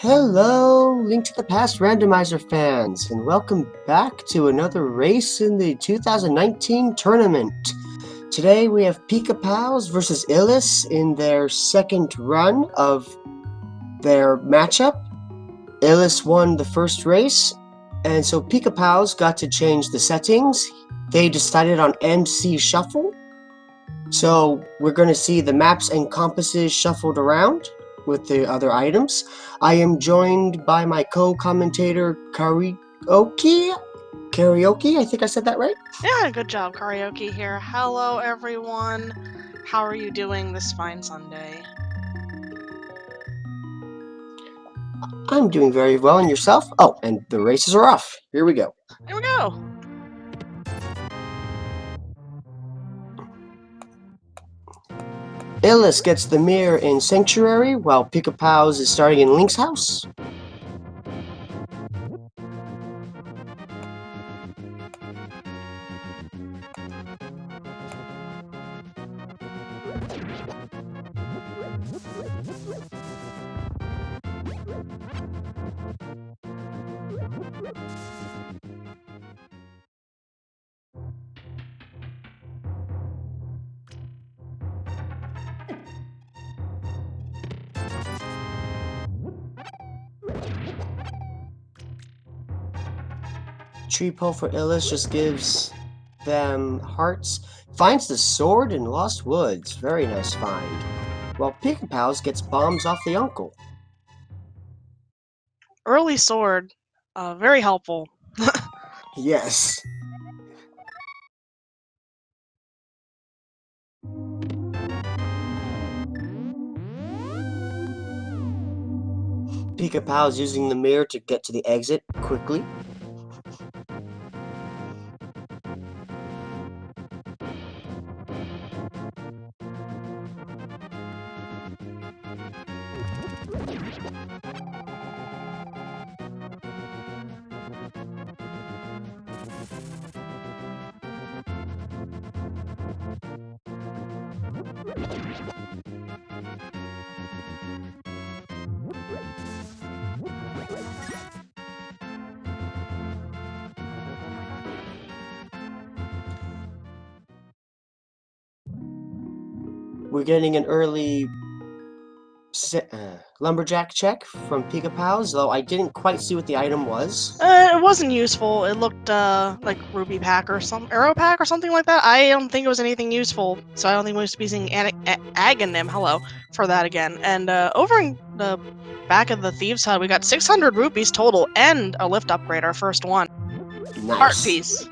Hello, Link to the Past Randomizer fans, and welcome back to another race in the 2019 tournament. Today we have Pikapals versus Illus in their second run of their matchup. Illus won the first race, and so Pikapals got to change the settings. They decided on MC Shuffle, so we're going to see the maps and compasses shuffled around with the other items. I am joined by my co-commentator Karaoke, I think I said that right? Yeah, good job, Karaoke here. Hello, everyone. How are you doing this fine Sunday? I'm doing very well, and yourself? Oh, and the races are off. Here we go. Here we go. Illus gets the mirror in Sanctuary, while Pikapals is starting in Link's house. Tree pull for Illus just gives them hearts. Finds the sword in Lost Woods. Very nice find. While Pikapals gets bombs off the uncle. Early sword. Very helpful. Yes. Pikapals using the mirror to get to the exit quickly. We're getting an early lumberjack check from Pikapals, though I didn't quite see what the item was. It wasn't useful. It looked like Ruby Pack or some Arrow Pack or something like that. I don't think it was anything useful, so I don't think we're supposed to be using Aghanim, for that again. And over in the back of the Thieves' Hut, we got 600 rupees total and a lift upgrade, our first one. Nice. Heart piece.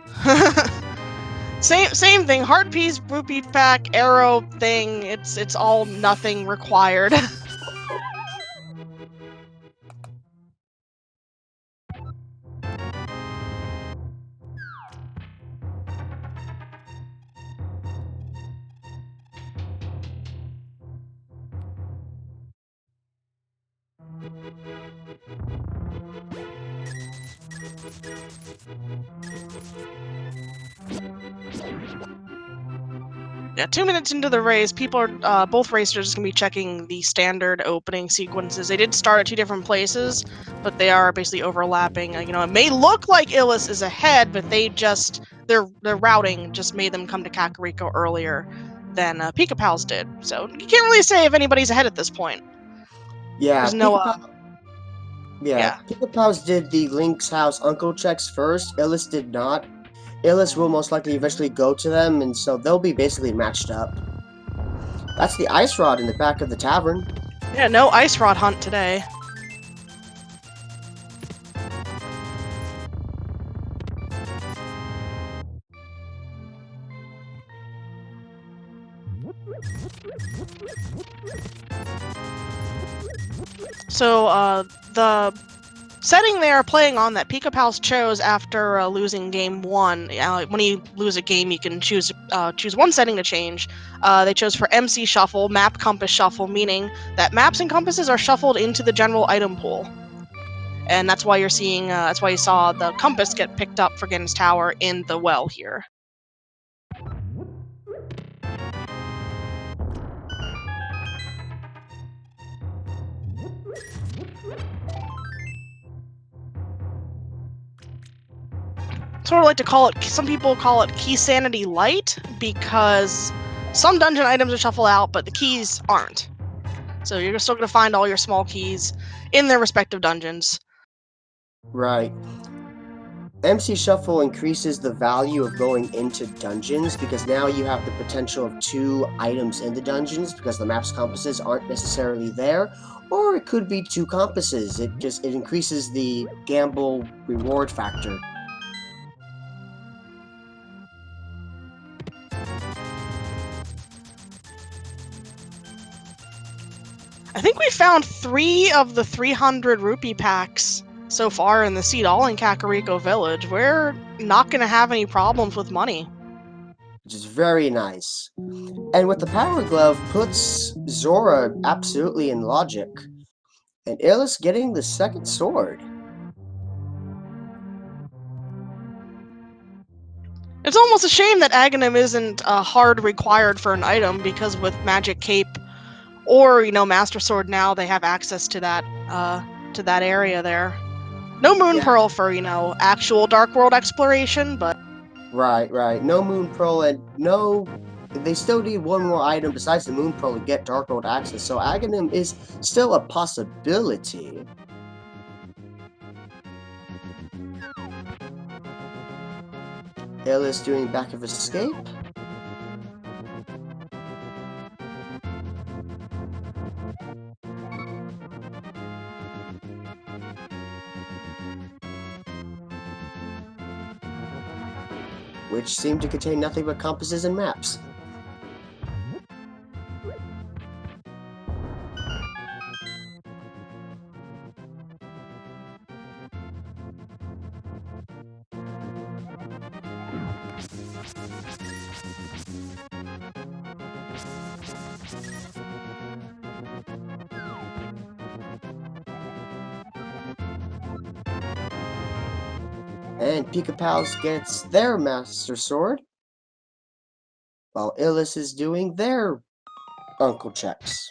Same thing. Heart piece, rupee pack, arrow thing. It's all nothing required. Yeah, 2 minutes into the race, people are both racers gonna be checking the standard opening sequences. They did start at 2 different places, but they are basically overlapping. You know, it may look like Illus is ahead, but their routing just made them come to Kakariko earlier than Pikapals did. So you can't really say if anybody's ahead at this point. Yeah, There's no Pikapals did the Link's house uncle checks first. Illus did not. Illus will most likely eventually go to them, and so they'll be basically matched up. That's the ice rod in the back of the tavern. Yeah, no ice rod hunt today. So, the setting they are playing on that Pikapals chose after losing game 1. When you lose a game, you can choose one setting to change. They chose for MC Shuffle, Map Compass Shuffle, meaning that maps and compasses are shuffled into the general item pool. And that's why you're seeing, that's why you saw the compass get picked up for Gen's Tower in the well here. sort of like to call it, some people call it Key Sanity Light, because some dungeon items are shuffled out, but the keys aren't. So you're still going to find all your small keys in their respective dungeons. Right. MC Shuffle increases the value of going into dungeons because now you have the potential of 2 items in the dungeons because the map's compasses aren't necessarily there, or it could be 2 compasses. It increases the gamble reward factor. I think we found 3 of the 300 rupee packs so far in the seed, all in Kakariko Village. We're not going to have any problems with money. Which is very nice. And with the Power Glove puts Zora absolutely in logic. And Illus getting the 2nd sword. It's almost a shame that Aghanim isn't hard required for an item, because with Magic Cape or, Master Sword now, they have access to that area there. No Moon Pearl for, actual Dark World exploration, but... Right. No Moon Pearl and no... They still need one more item besides the Moon Pearl to get Dark World access, so Aghanim is still a possibility. Illus doing back of escape. Which seem to contain nothing but compasses and maps. And Pikapals gets their Master Sword, while Illus is doing their Uncle checks.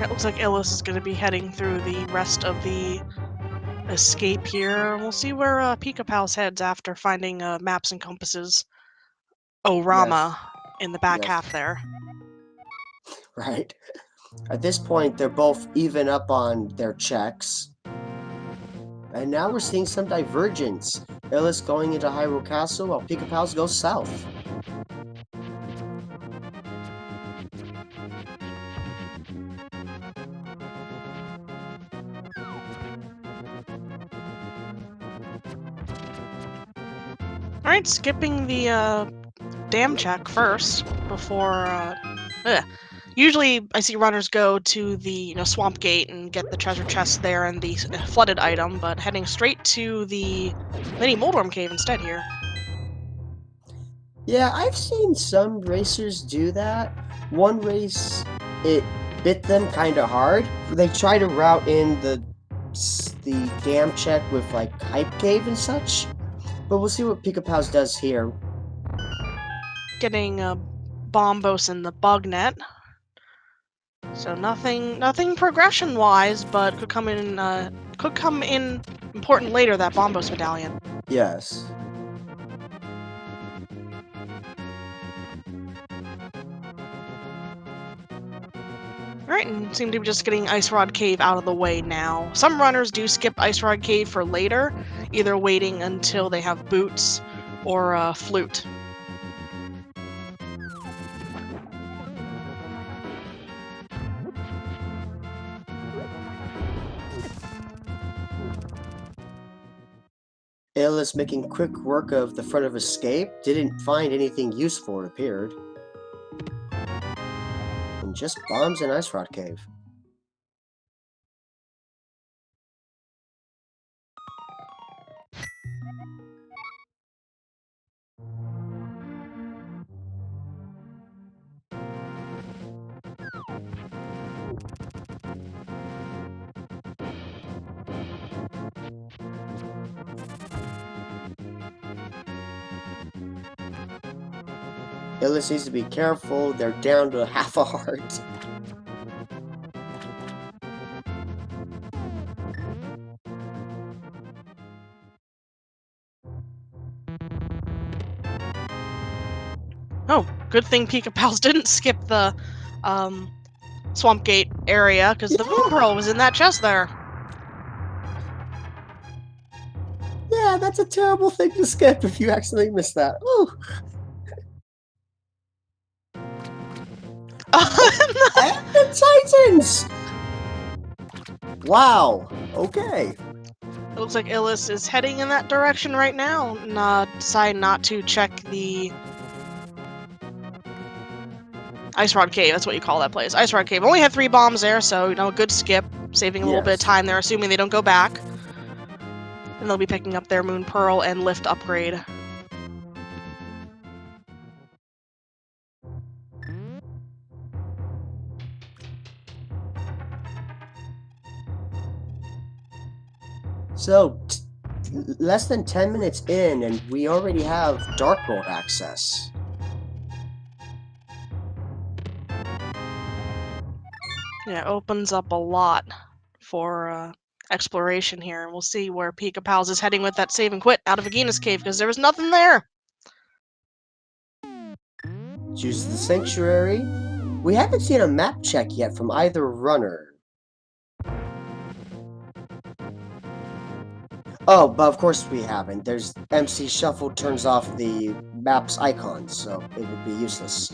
It looks like Illus is going to be heading through the rest of the escape here. We'll see where Pikapals heads after finding maps and compasses. Rama in the back half there. Right. At this point, they're both even up on their checks. And now we're seeing some divergence. Illus going into Hyrule Castle while Pikapals goes south. Alright, skipping the dam check first before... Usually I see runners go to the swamp gate and get the treasure chest there and the flooded item, but heading straight to the mini Moldworm Cave instead here. Yeah, I've seen some racers do that. One race, it bit them kind of hard. They try to route in the dam check with like Hype Cave and such. But we'll see what Pikapals does here. Getting Bombos in the bug net. So nothing progression-wise, but could come in important later, that Bombos medallion. Yes. Alright, and seem to be just getting Ice Rod Cave out of the way now. Some runners do skip Ice Rod Cave for later, either waiting until they have boots or flute. Illus making quick work of the front of escape. Didn't find anything useful, it appeared. And just bombs an Ice Rod Cave. Illus needs to be careful. They're down to half a heart. Oh, good thing Pikapals didn't skip the Swamp Gate area, because the Moon Pearl was in that chest there. Yeah, that's a terrible thing to skip if you accidentally miss that. Ooh. And the Titans! Wow. Okay. It looks like Illus is heading in that direction right now, and decide not to check the Ice Rod Cave. That's what you call that place. Ice Rod Cave. Only had 3 bombs there, so, you know, a good skip. Saving a little bit of time there, assuming they don't go back. And they'll be picking up their Moon Pearl and Lift upgrade. So, less than 10 minutes in, and we already have Dark World access. Yeah, it opens up a lot for exploration here, and we'll see where Pikapals is heading with that save and quit out of Agina's cave, because there was nothing there. Choose the Sanctuary. We haven't seen a map check yet from either runner. Oh, but of course we haven't. There's MC Shuffle turns off the map's icons, so it would be useless.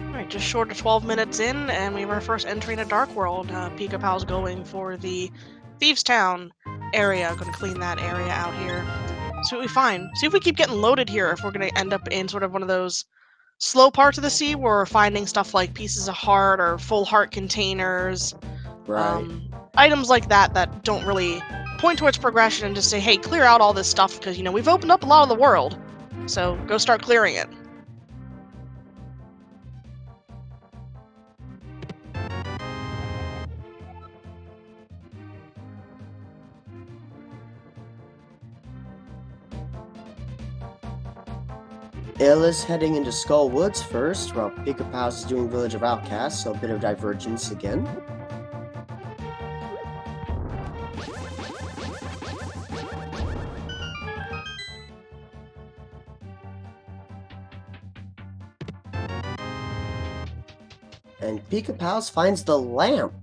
Alright, just short of 12 minutes in, and we have our first entry in a Dark World. Pikapal's going for the Thieves Town area. Gonna clean that area out here. See what we find. See if we keep getting loaded here, if we're gonna end up in sort of one of those slow parts of the sea where we're finding stuff like pieces of heart or full heart containers. Right. Items like that that don't really point towards progression and just say, hey, clear out all this stuff, because, you know, we've opened up a lot of the world. So go start clearing it. Illus heading into Skull Woods first, while Pikapals is doing Village of Outcasts, so a bit of divergence again. And Pikapals finds the lamp.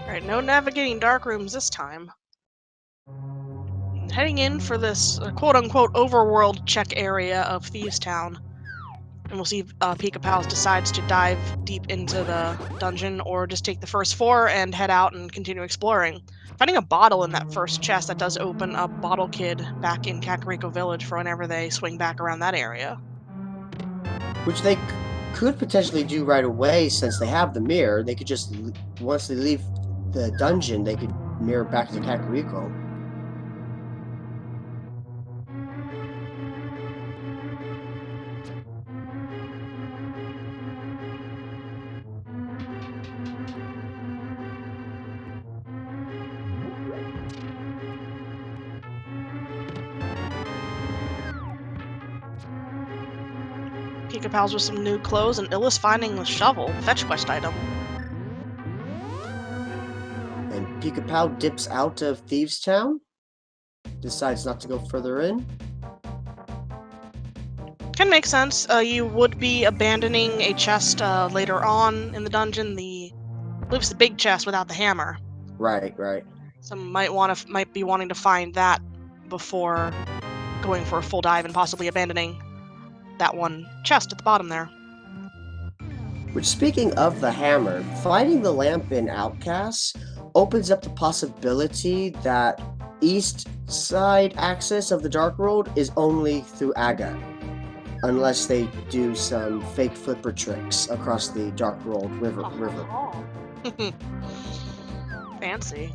Alright, no navigating dark rooms this time. Heading in for this quote-unquote overworld check area of Thieves Town. And we'll see if Pikapals decides to dive deep into the dungeon or just take the first 4 and head out and continue exploring. Finding a bottle in that first chest, that does open a Bottle Kid back in Kakariko Village for whenever they swing back around that area. Which they could potentially do right away, since they have the mirror. They could just, once they leave the dungeon, they could mirror back to Kakariko. Pikapals with some new clothes, and Illus finding the shovel, fetch quest item. And Pikapal dips out of Thieves Town, decides not to go further in. Can make sense. You would be abandoning a chest later on in the dungeon. I believe it's the big chest without the hammer. Right, right. Some might be wanting to find that before going for a full dive and possibly abandoning that one chest at the bottom there. Which, speaking of the hammer, finding the lamp in Outcasts, opens up the possibility that east side access of the Dark World is only through Aga, unless they do some fake flipper tricks across the Dark World river. Fancy.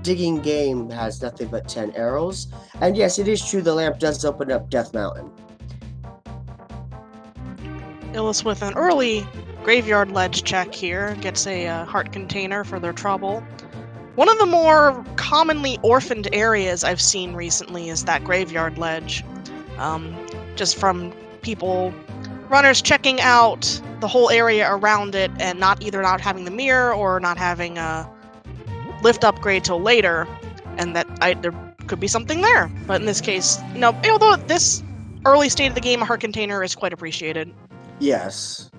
Digging game has nothing but 10 arrows, and yes, it is true the lamp does open up Death Mountain. Illus with an early graveyard ledge check here gets a heart container for their trouble. One of the more commonly orphaned areas I've seen recently is that graveyard ledge. Just from runners checking out the whole area around it and either not having the mirror or not having a lift upgrade till later, and that there could be something there. But in this case, although at this early state of the game, a heart container is quite appreciated. Yes.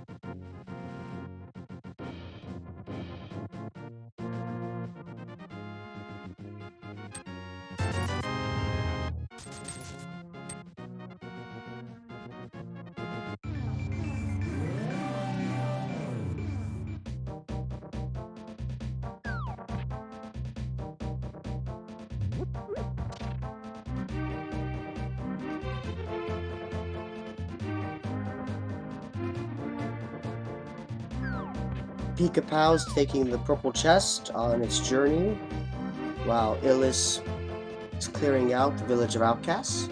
Pikapals taking the purple chest on its journey, while Illus is clearing out the village of outcasts.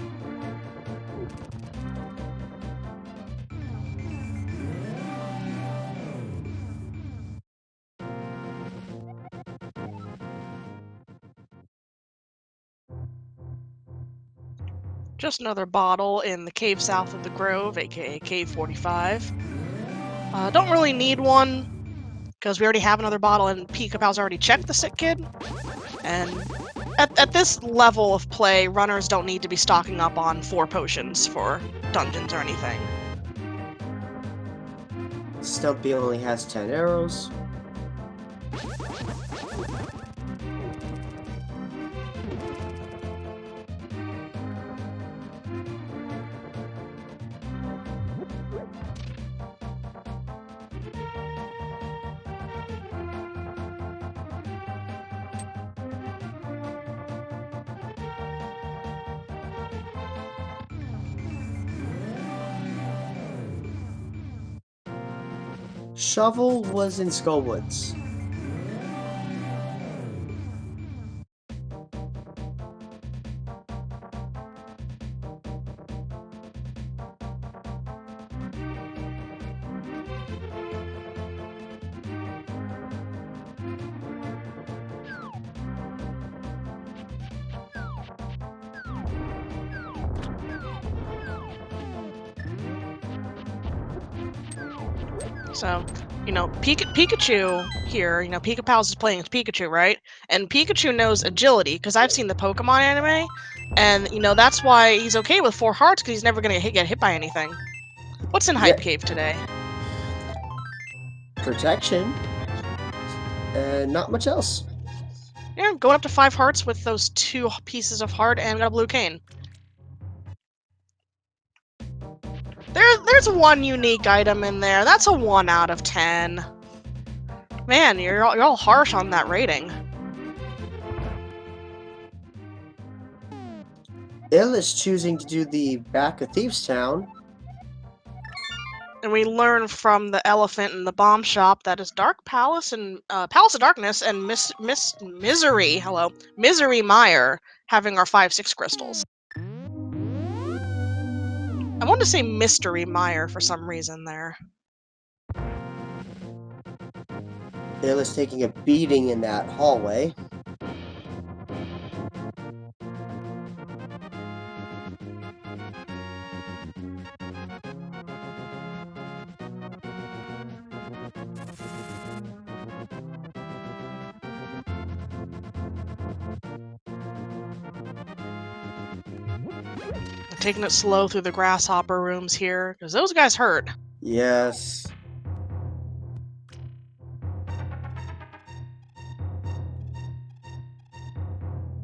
Just another bottle in the cave south of the grove, aka Cave 45. Don't really need one, because we already have another bottle, and Pikapals already checked the sick kid. And at this level of play, runners don't need to be stocking up on 4 potions for dungeons or anything. Stumpy only has 10 arrows. Shovel was in Skullwoods. So, Pikachu here, Pikapals is playing as Pikachu, right? And Pikachu knows agility, because I've seen the Pokemon anime, and, that's why he's okay with 4 hearts, because he's never going to get hit by anything. What's in Hype Cave today? Protection. Not much else. Yeah, going up to 5 hearts with those 2 pieces of heart and got a blue cane. There's one unique item in there. That's a 1 out of 10. Man, you're all harsh on that rating. Illus choosing to do the back of Thieves Town. And we learn from the elephant in the bomb shop that is Dark Palace and Palace of Darkness and Misery Meyer having our 5-6 crystals. I wanted to say Mystery Meyer for some reason there. Illus taking a beating in that hallway. taking it slow through the grasshopper rooms here, because those guys hurt. Yes.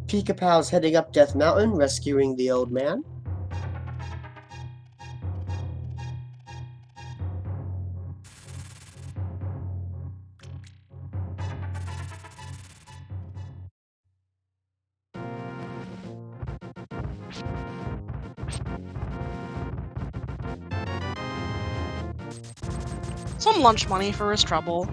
Pikapals heading up Death Mountain, rescuing the old man. Some lunch money for his trouble.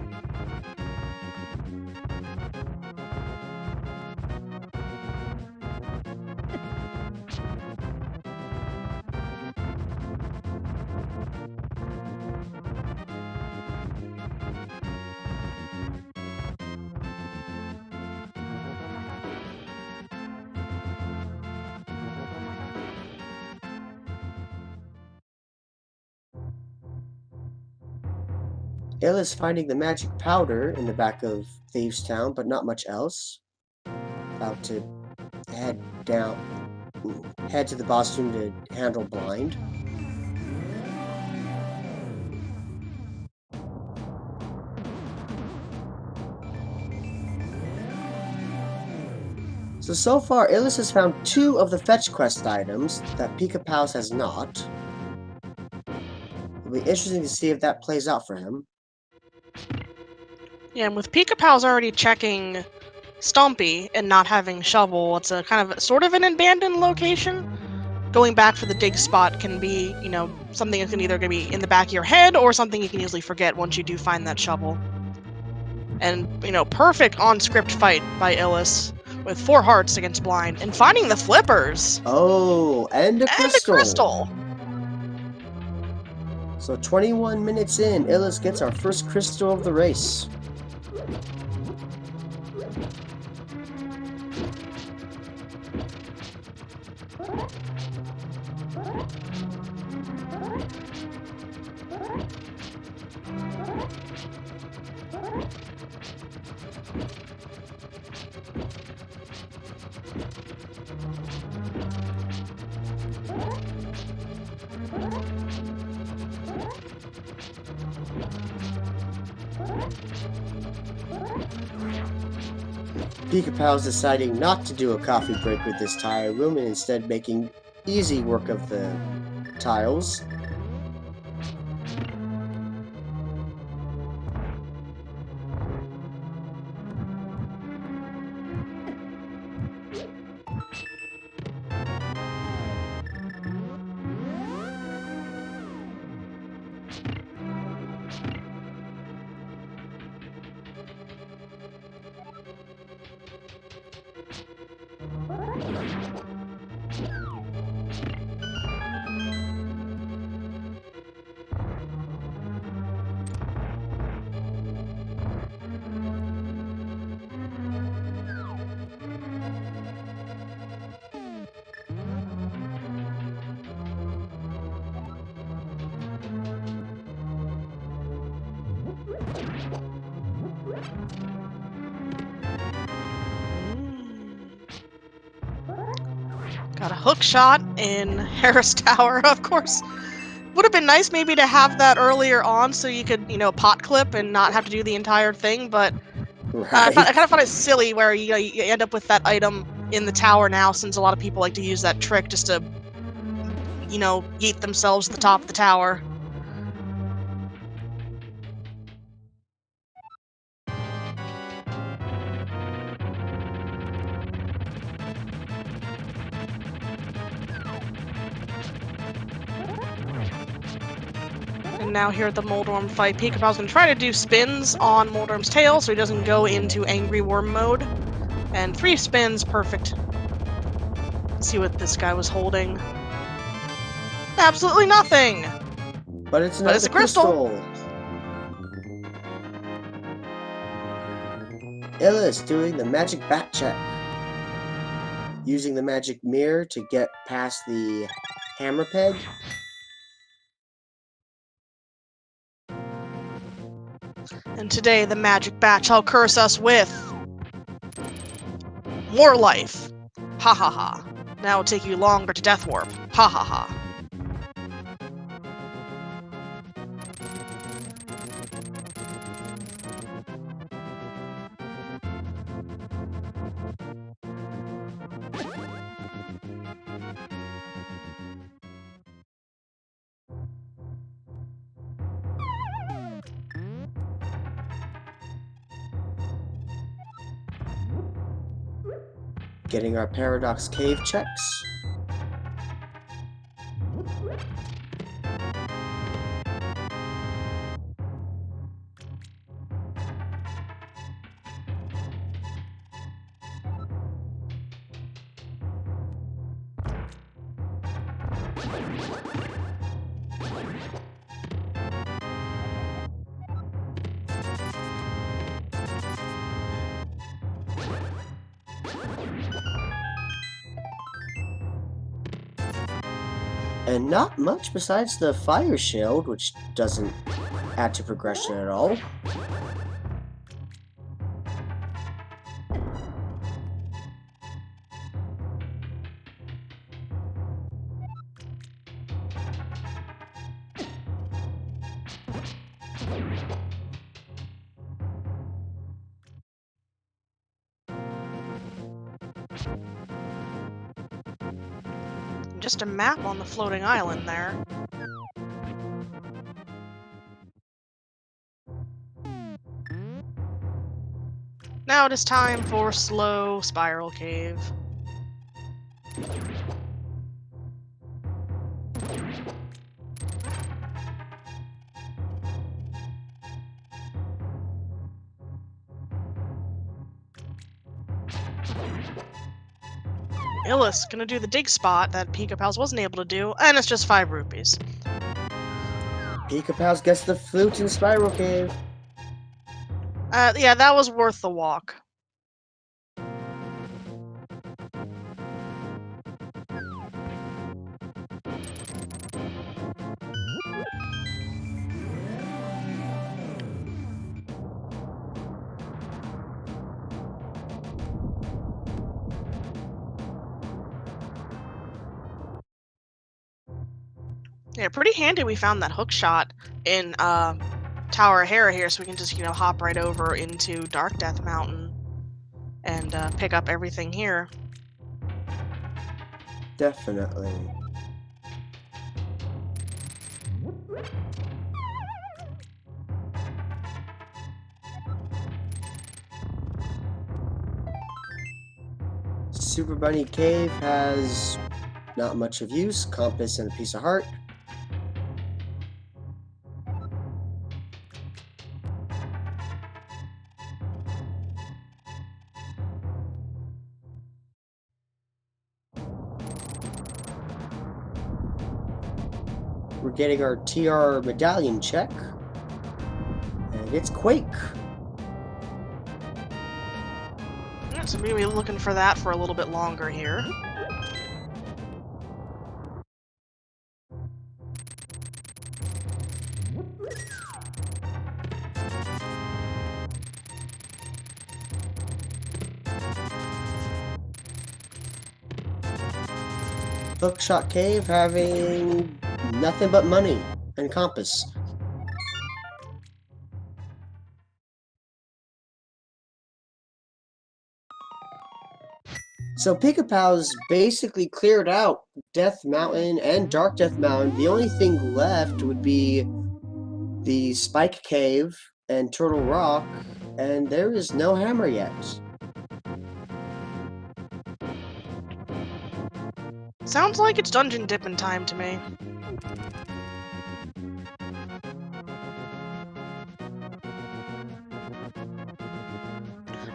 Illus finding the magic powder in the back of Thieves Town, but not much else. About to head to the boss room to handle Blind. So far, Illus has found 2 of the fetch quest items that Pikapals has not. It'll be interesting to see if that plays out for him. Yeah, and with Pikapals already checking Stumpy and not having Shovel, it's a kind of sort of an abandoned location. Going back for the dig spot can be, something that can either gonna be in the back of your head or something you can easily forget once you do find that shovel. And, perfect on-script fight by Illus with 4 hearts against Blind and finding the flippers. Oh, and a crystal. And a crystal. So 21 minutes in, Illus gets our first crystal of the race. Pikapals deciding not to do a coffee break with this tile room and instead making easy work of the tiles. Got a hook shot in Harris Tower, of course. Would have been nice maybe to have that earlier on so you could, pot clip and not have to do the entire thing, but I kind of find it silly where you end up with that item in the tower now, since a lot of people like to use that trick just to, yeet themselves to the top of the tower. And now here at the Moldorm fight, Pikapal's gonna try to do spins on Moldorm's tail so he doesn't go into Angry Worm mode. And 3 spins, perfect. Let's see what this guy was holding. Absolutely nothing! But it's a crystal! Illus doing the magic bat check. Using the magic mirror to get past the hammer peg. And today the magic bat shall curse us with more life. Ha ha ha. Now it'll take you longer to death warp. Ha ha ha. Getting our Paradox Cave checks. And not much besides the fire shield, which doesn't add to progression at all. Just a map on the floating island there. Now it is time for slow spiral cave. Illus gonna do the dig spot that Pikapals wasn't able to do, and it's just 5 rupees. Pikapals gets the flute in Spiral Cave. Yeah, that was worth the walk. Yeah, pretty handy we found that hook shot in Tower of Hera here, so we can just, hop right over into Dark Death Mountain and pick up everything here. Definitely. Super Bunny Cave has not much of use, compass and a piece of heart. We're getting our TR medallion check, and it's Quake. Yeah, so maybe looking for that for a little bit longer here. Hookshot Cave having nothing but money and compass. So Pikapals basically cleared out Death Mountain and Dark Death Mountain. The only thing left would be the Spike Cave and Turtle Rock, and there is no hammer yet. Sounds like it's dungeon dipping time to me.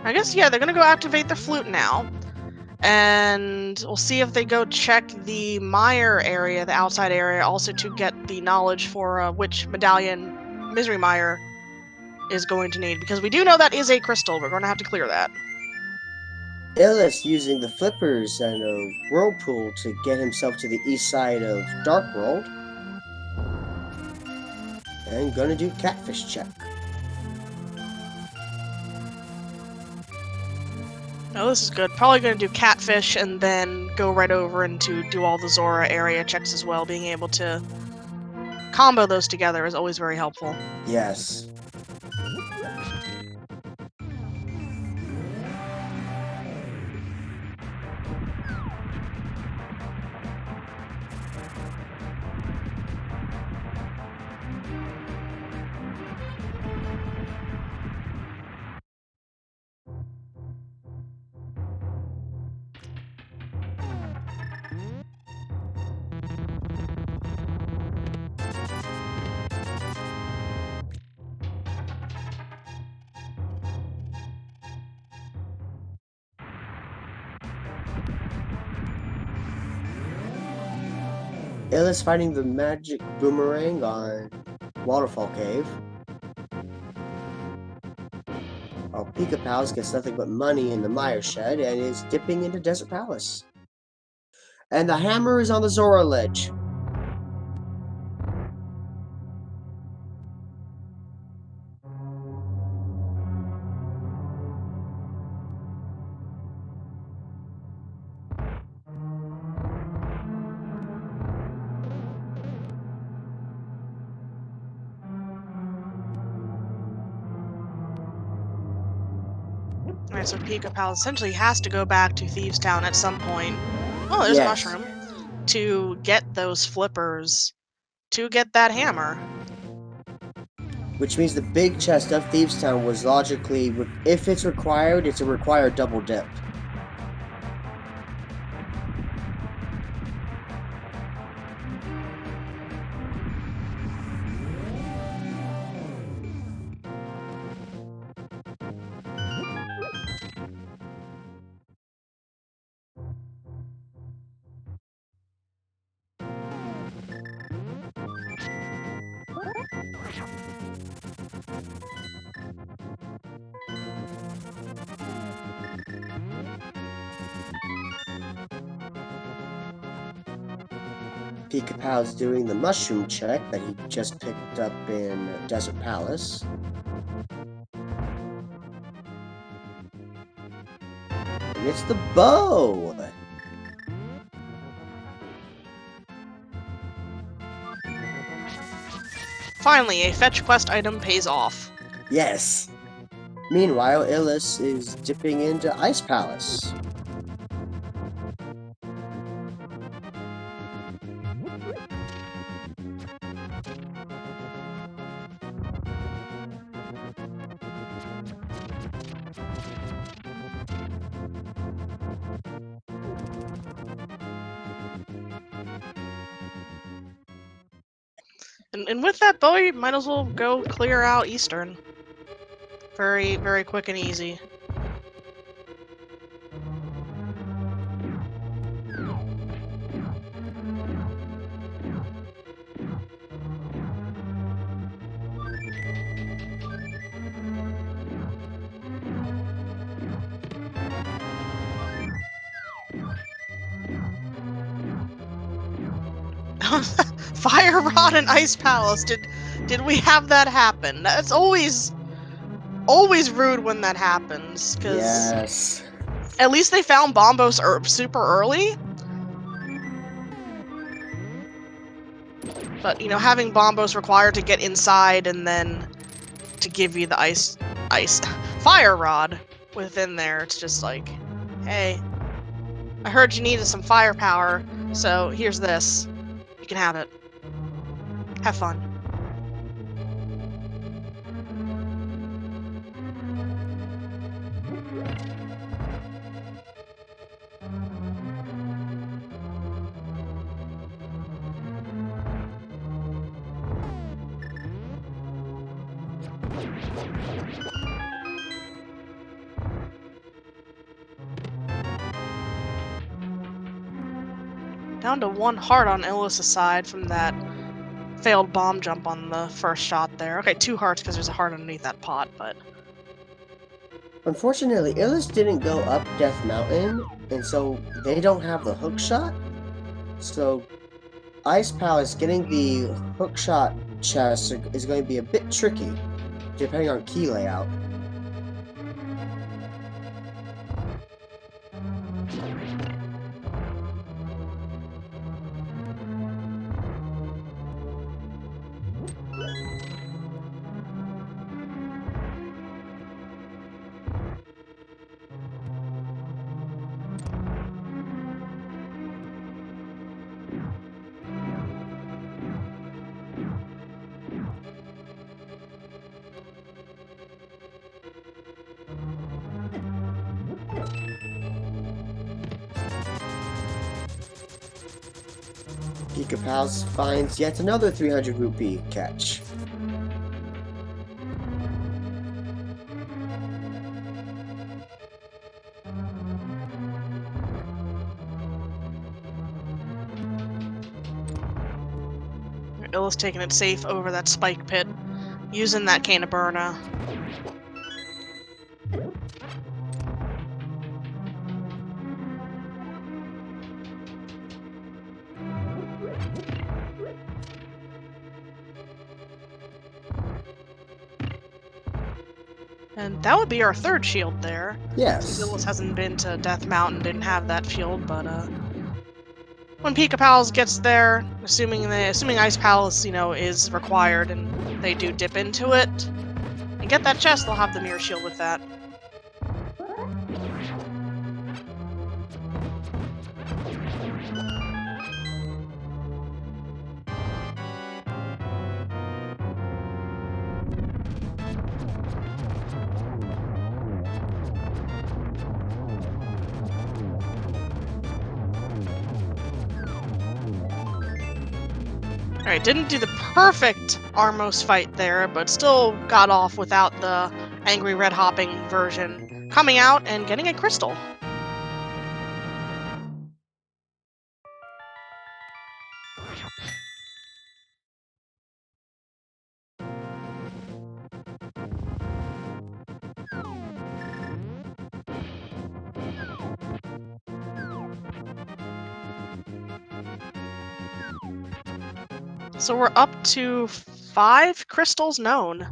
I guess, yeah, they're gonna go activate the flute now. And we'll see if they go check the mire area, the outside area, also to get the knowledge for which medallion Misery Mire is going to need. Because we do know that is a crystal. We're going to have to clear that. Illus using the flippers and a whirlpool to get himself to the east side of Dark World. And gonna do catfish check. Oh, this is good. Probably going to do Catfish and then go right over into do all the Zora area checks as well. Being able to combo those together is always very helpful. Yes. Illus fighting the magic boomerang on Waterfall Cave. While Pikapals gets nothing but money in the Mire Shed and is dipping into Desert Palace. And the hammer is on the Zora ledge. Alright, so Pikapals essentially has to go back to Thieves Town at some point. Oh, there's a mushroom. To get those flippers. To get that hammer. Which means the big chest of Thieves Town was logically, if it's required, it's a required double dip. Pikapal's doing the mushroom check that he just picked up in Desert Palace. And it's the bow! Finally, a fetch quest item pays off. Yes! Meanwhile, Illus is dipping into Ice Palace. And with that bow, you might as well go clear out Eastern. Very, very quick and easy. Fire Rod and Ice Palace. Did we have that happen? That's always rude when that happens. Cause yes. At least they found Bombos super early. But you know, having Bombos required to get inside and then to give you the ice Fire Rod within there, it's just like, hey, I heard you needed some firepower, so here's this. You can have it. Have fun. Down to 1 heart on Illus aside from that failed bomb jump on the first shot there. Okay, 2 hearts because there's a heart underneath that pot, but... Unfortunately, Illus didn't go up Death Mountain, and so they don't have the hook shot. So, Ice Palace getting the hook shot chest is going to be a bit tricky, depending on key layout. Pikapals finds yet another 300 rupee catch. Illus taking it safe over that spike pit, using that cane of burna. And that would be our third shield there. Yes. Since Illus hasn't been to Death Mountain, didn't have that shield, but when Pikapals gets there, assuming Ice Palace, is required and they do dip into it and get that chest, they'll have the mirror shield with that. Alright, didn't do the perfect Armos fight there, but still got off without the angry red hopping version coming out and getting a crystal. So we're up to 5 crystals known.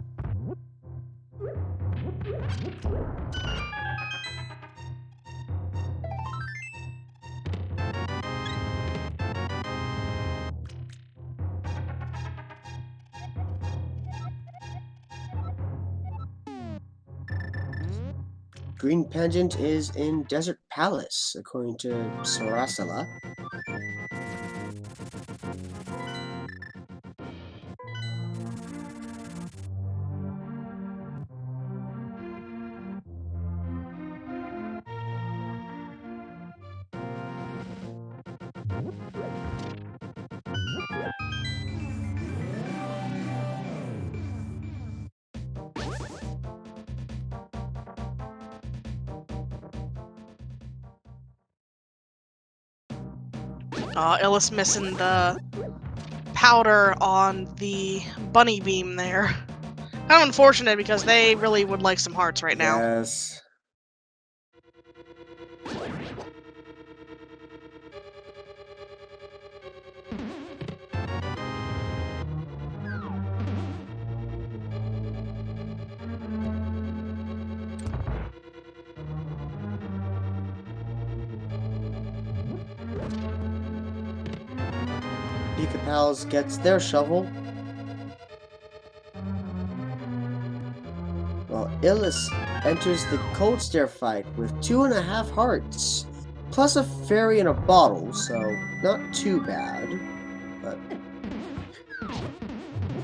Green Pendant is in Desert Palace, according to Sorasala. Illus missing the powder on the bunny beam there. Kind of unfortunate because they really would like some hearts right now. Yes. Pikapals gets their shovel. While Illus enters the cold stair fight with 2.5 hearts, plus a fairy in a bottle, so not too bad, but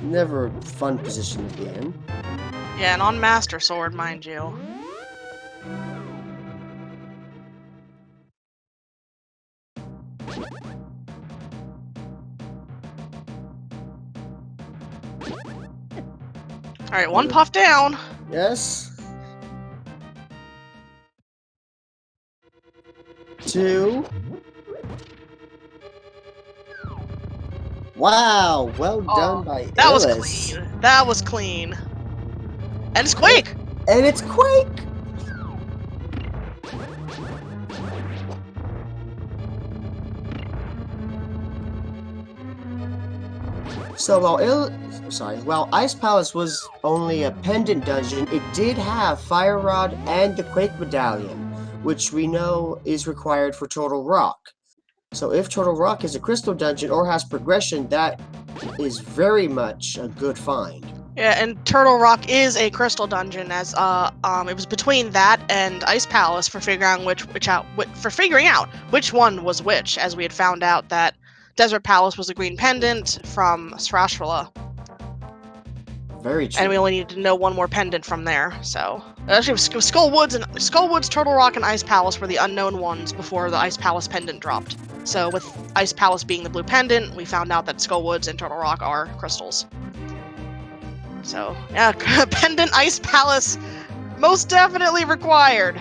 never a fun position to be in. Yeah, and on Master Sword, mind you. Alright, one puff down. Yes. 2. Wow, well done by That Illus. was clean. That was clean. And it's Quake! And it's Quake! So while Ice Palace was only a pendant dungeon, it did have Fire Rod and the Quake Medallion, which we know is required for Turtle Rock. So if Turtle Rock is a crystal dungeon or has progression, that is very much a good find. Yeah, and Turtle Rock is a crystal dungeon, as it was between that and Ice Palace for figuring out which one was which, as we had found out that Desert Palace was a green pendant from Srashvala. Very true. And we only needed to know one more pendant from there. So actually, it was Skullwoods, Turtle Rock, and Ice Palace were the unknown ones before the Ice Palace pendant dropped. So with Ice Palace being the blue pendant, we found out that Skullwoods and Turtle Rock are crystals. So yeah, pendant Ice Palace most definitely required.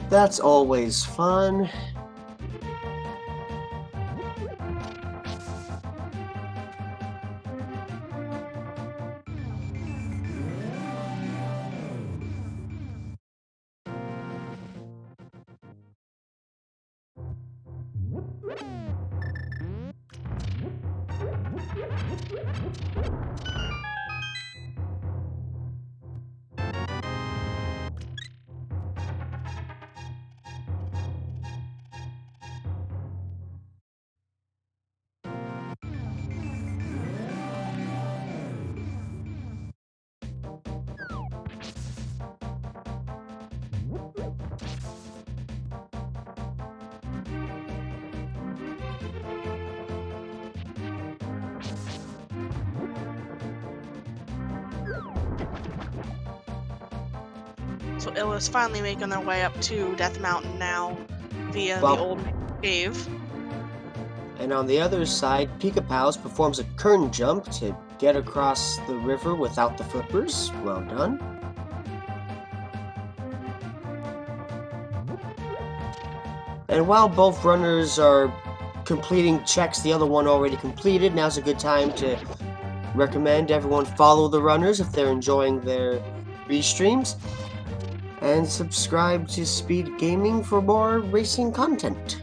That's always fun. So Illus finally making their way up to Death Mountain now via Well- the old cave. And on the other side, Pikapals performs a kern jump to get across the river without the flippers. Well done. And while both runners are completing checks the other one already completed, now's a good time to recommend everyone follow the runners if they're enjoying their restreams. And subscribe to Speed Gaming for more racing content.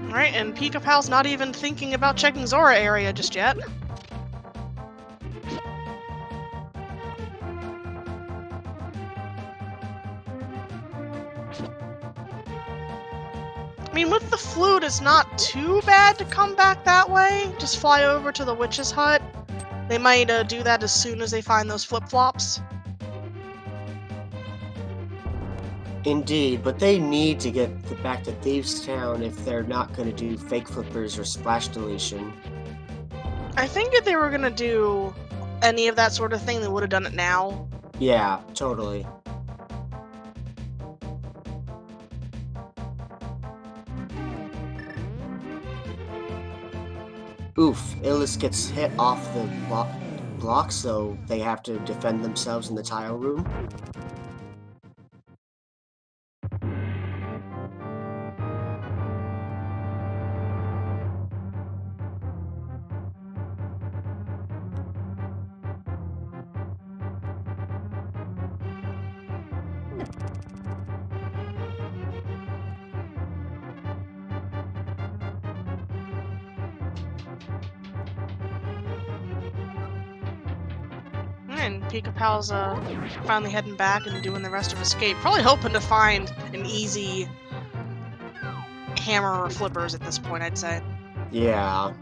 Alright, and Pikapal's not even thinking about checking Zora area just yet. I mean, with the flute, it's not too bad to come back that way. Just fly over to the witch's hut. They might do that as soon as they find those flip-flops. Indeed, but they need to get back to Thieves Town if they're not going to do fake flippers or splash deletion. I think if they were gonna do any of that sort of thing, they would have done it now. Yeah, totally. Oof, Illus gets hit off the block, so they have to defend themselves in the tile room. And Pikapal's finally heading back and doing the rest of Escape. Probably hoping to find an easy hammer or flippers at this point, I'd say. Yeah.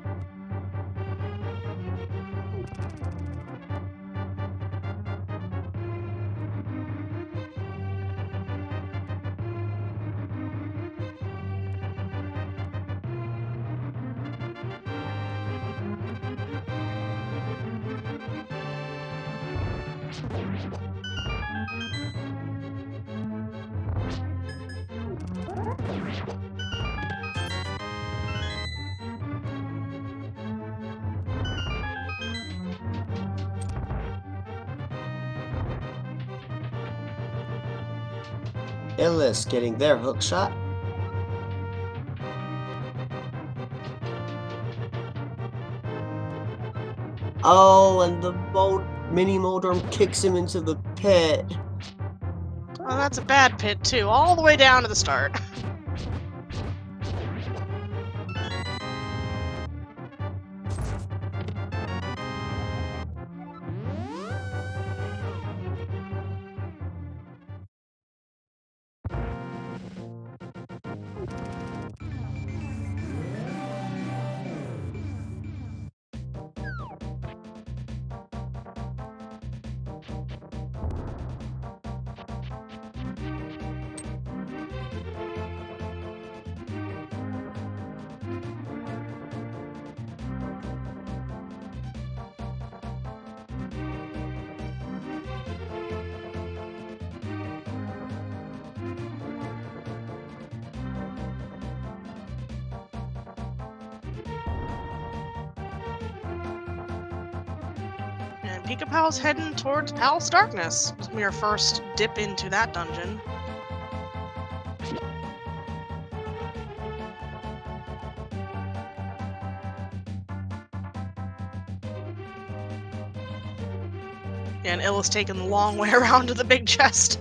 Illus getting their hook shot. Oh, and the mini Modorm kicks him into the pit. Well, that's a bad pit, too. All the way down to the start. Pikapal's heading towards Palace Darkness. This will be our first dip into that dungeon. Yeah, and Illus taking the long way around to the big chest.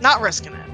Not risking it.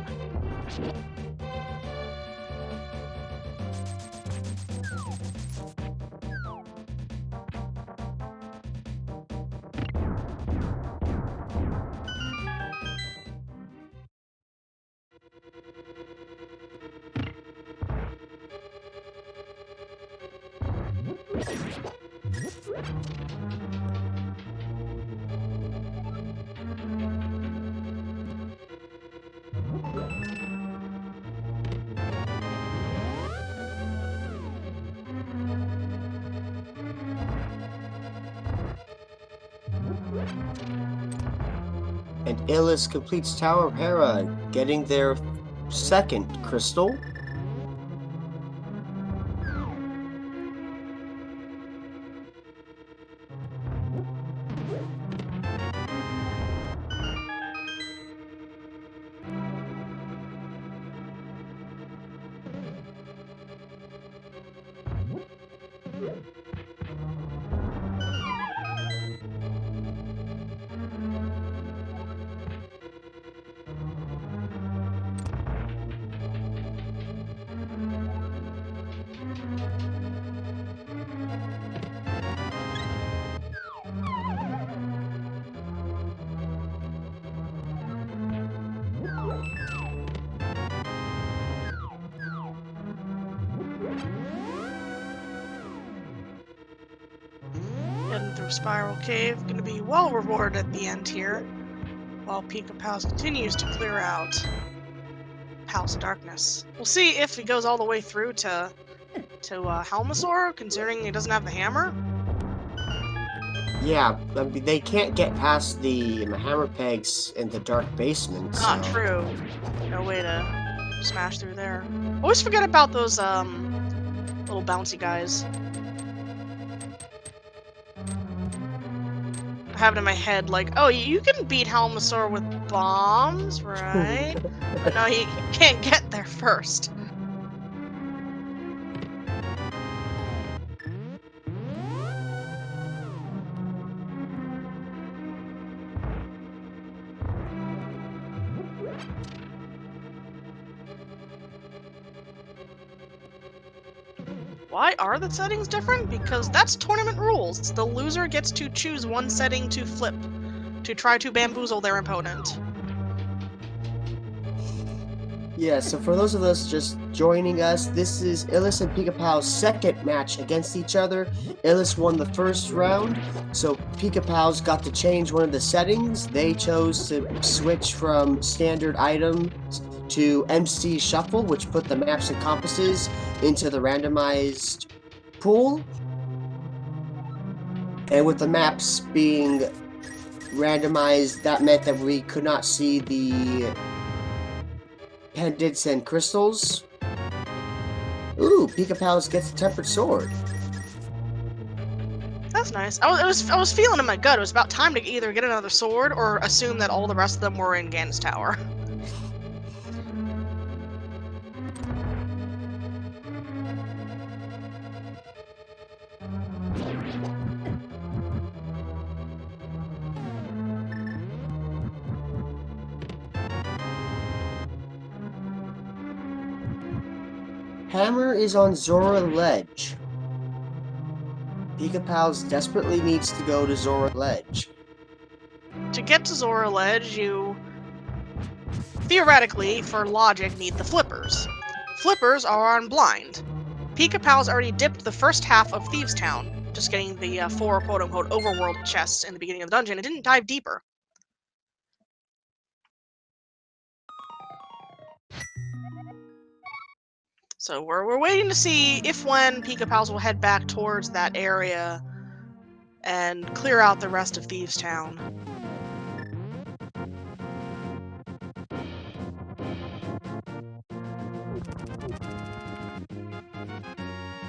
And Illus completes Tower of Hera, getting their second crystal. Heading through Spiral Cave, gonna be well rewarded at the end here, while Pikapals continues to clear out Palace of Darkness. We'll see if he goes all the way through to Helmasaur, considering he doesn't have the hammer. Yeah, I mean, they can't get past the hammer pegs in the dark basement. Not so. true. No way to smash through there. Always forget about those little bouncy guys. I have it in my head like, oh, you can beat Helmasaur with bombs, right? But no, he can't get there first. Why are the settings different? Because that's tournament rules. The loser gets to choose one setting to flip, to try to bamboozle their opponent. Yeah, so for those of us just joining us, this is Illus and Pikapal's second match against each other. Illus won the first round, so Pikapals got to change one of the settings. They chose to switch from standard items to MC Shuffle, which put the maps and compasses into the randomized pool. And with the maps being randomized, that meant that we could not see the pendants and crystals. Ooh, Pikapals gets a tempered sword. That's nice. I was feeling in my gut. It was about time to either get another sword or assume that all the rest of them were in Gan's Tower. Hammer is on Zora Ledge. Pikapals desperately needs to go to Zora Ledge. To get to Zora Ledge, you theoretically, for logic, need the flippers. Flippers are on blind. Pikapals already dipped the first half of Thieves Town, just getting the 4 quote-unquote overworld chests in the beginning of the dungeon. It didn't dive deeper. So we're waiting to see if when Pikapals will head back towards that area and clear out the rest of Thieves Town.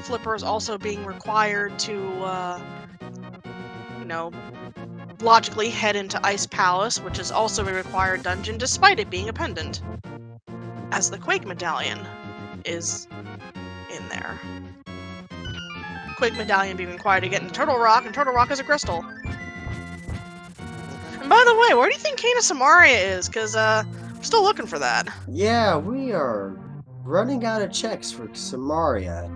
Flipper is also being required to logically head into Ice Palace, which is also a required dungeon despite it being a pendant, as the Quake Medallion is in there. Quake Medallion being required to get into Turtle Rock, and Turtle Rock is a crystal. And by the way, where do you think Canis Amaria is? Because, we're still looking for that. Yeah, we are running out of checks for Samaria.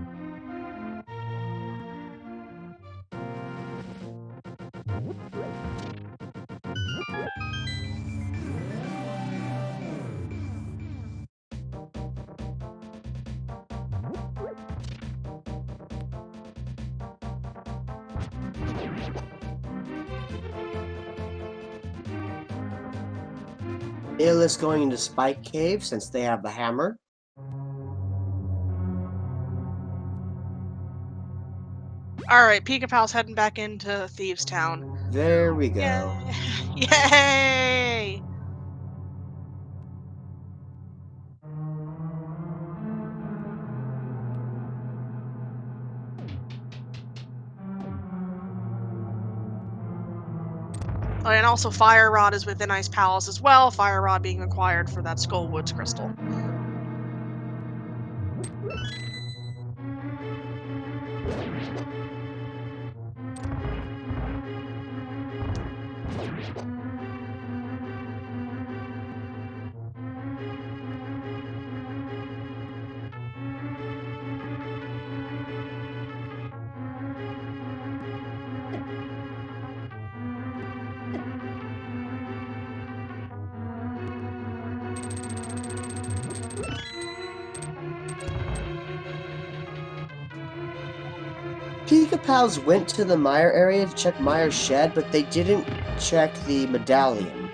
Illus going into Spike Cave since they have the hammer. Alright, Pikapals heading back into Thieves Town. There we go. Yay! Yay! Oh, and also Fire Rod is within Ice Palace as well, Fire Rod being required for that Skull Woods crystal. Pikapals went to the Mire area to check Mire's shed, but they didn't check the medallion.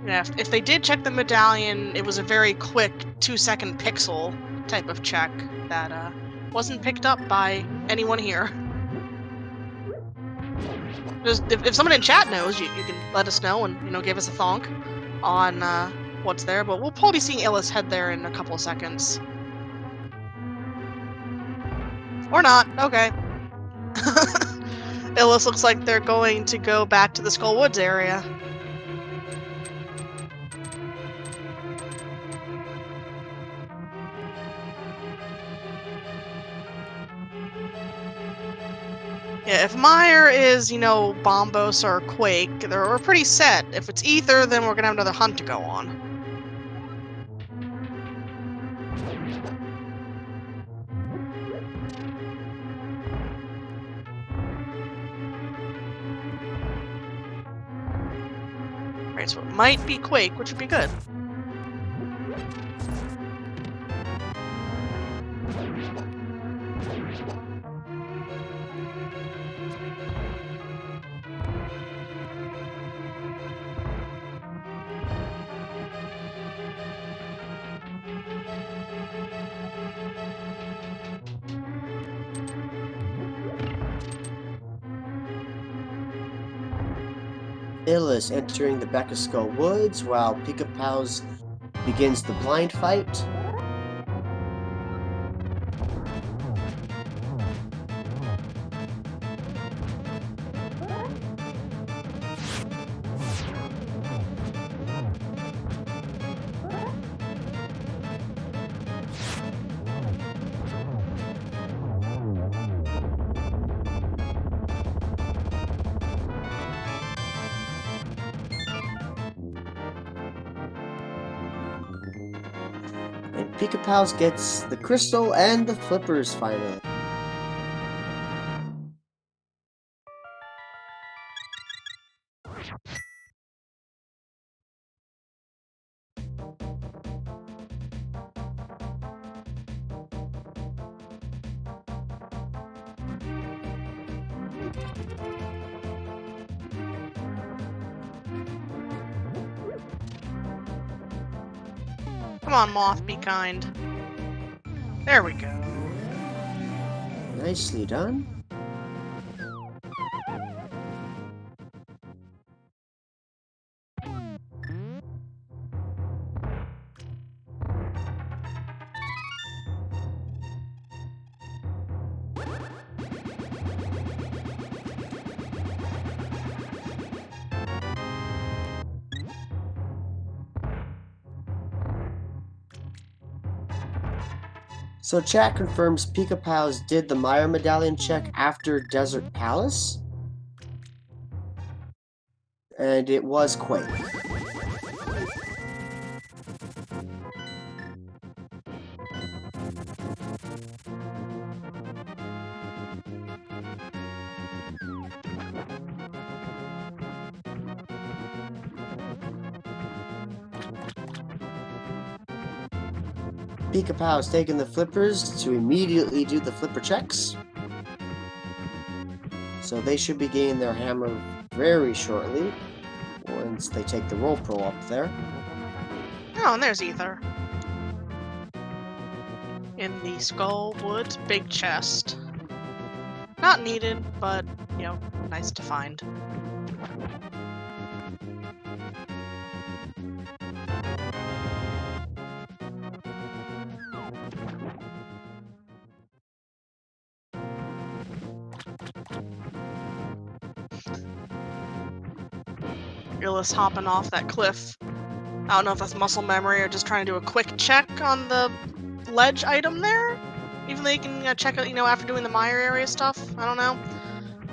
Yeah, if they did check the medallion, it was a very quick 2-second pixel type of check that wasn't picked up by anyone here. Just, if someone in chat knows, you can let us know and give us a thonk on what's there. But we'll probably be seeing Illus head there in a couple of seconds. Or not. Okay. Illus looks like they're going to go back to the Skull Woods area. Yeah, if Mire is, Bombos or Quake, we're pretty set. If it's Ether, then we're gonna have another hunt to go on. Right, so it might be Quake, which would be good. Illus entering the Becca Skull Woods while Pikapals begins the blind fight. And Pikapals gets the crystal and the flippers finally. Come on, Moth, be kind. There we go. Nicely done. So chat confirms Pikapals did the Meyer medallion check after Desert Palace. And it was Quake. Pikapals taking the flippers to immediately do the flipper checks. So they should be gaining their hammer very shortly, once they take the roll pro up there. Oh, and there's Ether. In the Skullwood big chest. Not needed, but, you know, nice to find. Illus hopping off that cliff. I don't know if that's muscle memory or just trying to do a quick check on the ledge item there. Even though you can check it, you know, after doing the Meyer area stuff. I don't know.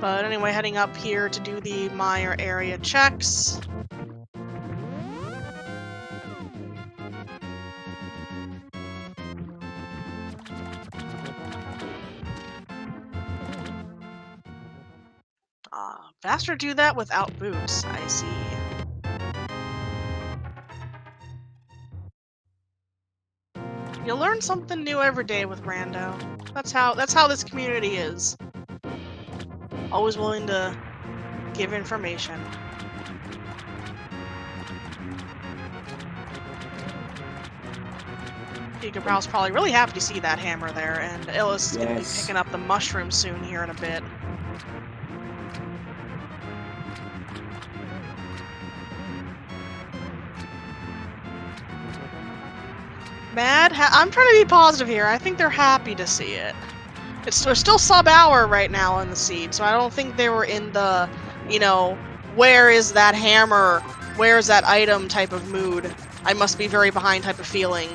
But anyway, heading up here to do the Meyer area checks. Faster do that without boots, I see. You learn something new every day with Rando. That's how this community is. Always willing to give information. Pikapal's probably really happy to see that hammer there, and Illus is going to be picking up the mushroom soon here in a bit. Mad? I'm trying to be positive here. I think they're happy to see it. We're still sub-hour right now in the seed, so I don't think they were in the, you know, where is that hammer, where is that item type of mood. I must be very behind type of feeling.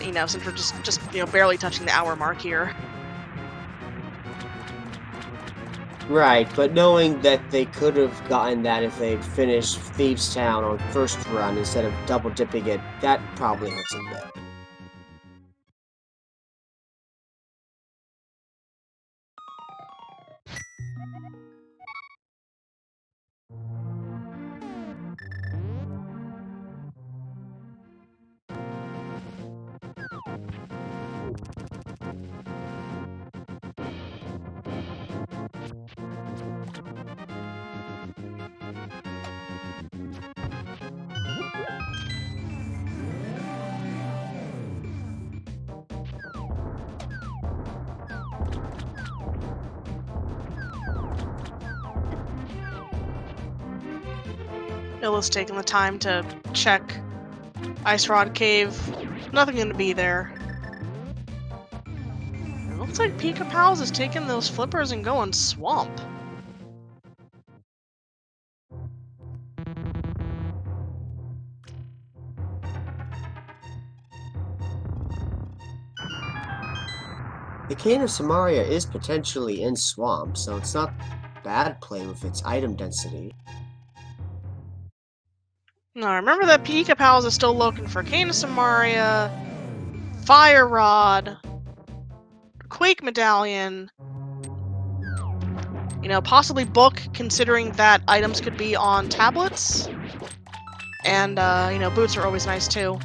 You know, since we're just you know, barely touching the hour mark here. Right, but knowing that they could have gotten that if they'd finished Thieves' Town on first run instead of double dipping it, that probably hurts a bit. Illus taking the time to check Ice Rod Cave. Nothing gonna be there. It looks like Pikapals is taking those flippers and going swamp. The Cane of Samaria is potentially in Swamp, so it's not bad play with its item density. Now remember that Pikapals is still looking for Cane of Samaria, Fire Rod, Quake Medallion, you know, possibly Book, considering that items could be on tablets. And, you know, boots are always nice too.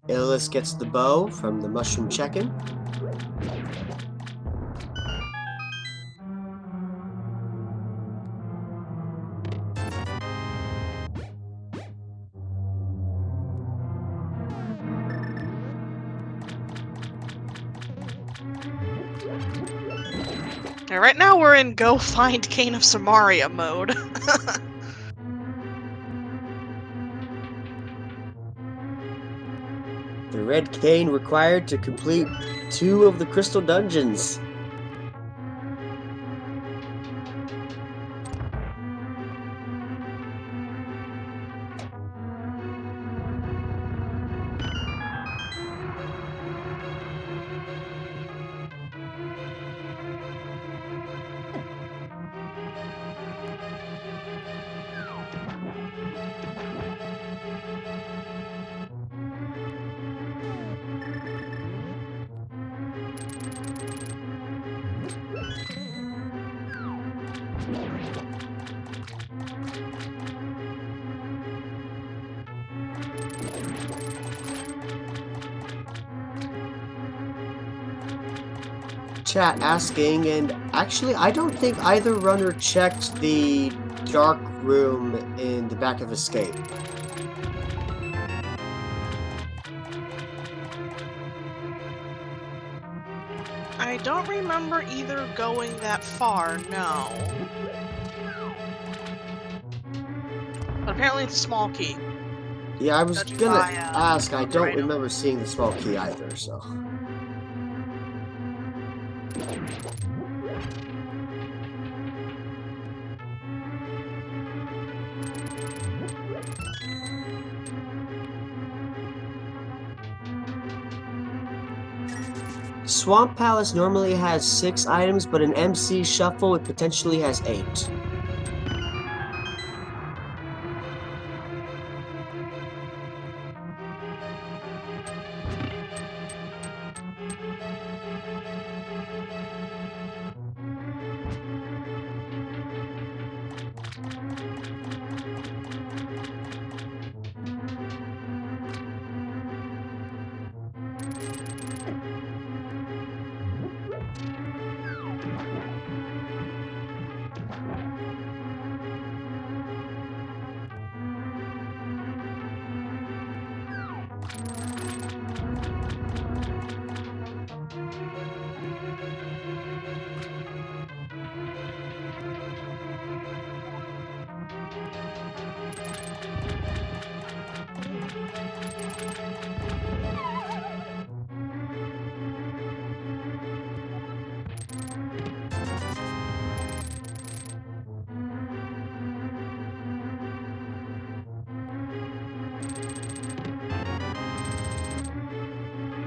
Illus gets the bow from the mushroom check-in. Yeah, right now we're in go find Cane of Samaria mode. The red cane required to complete 2 of the crystal dungeons. chat asking, and actually, I don't think either runner checked the dark room in the back of Escape. I don't remember either going that far, no. But apparently it's a small key. Yeah, I was Judging gonna by, ask. I don't right now. remember seeing the small key either, so. Swamp Palace normally has 6 items, but an MC Shuffle it potentially has 8.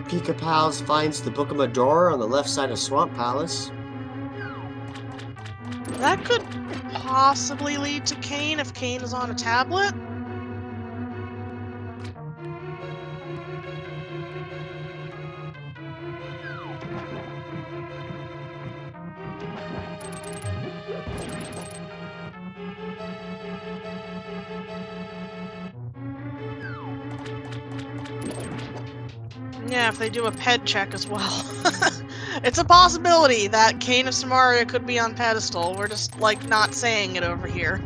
Pikapals finds the Book of Medora on the left side of Swamp Palace. That could possibly lead to Kane if Kane is on a tablet. Yeah, if they do a ped check as well. It's a possibility that Kane of Samaria could be on pedestal. We're just, like, not saying it over here.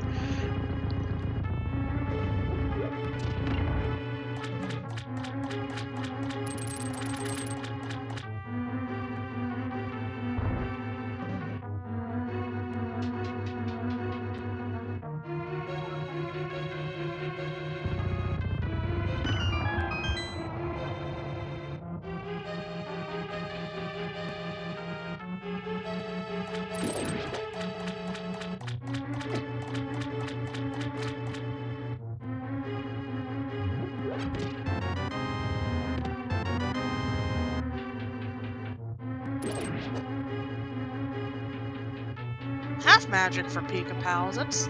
Half magic for Pikapals. That's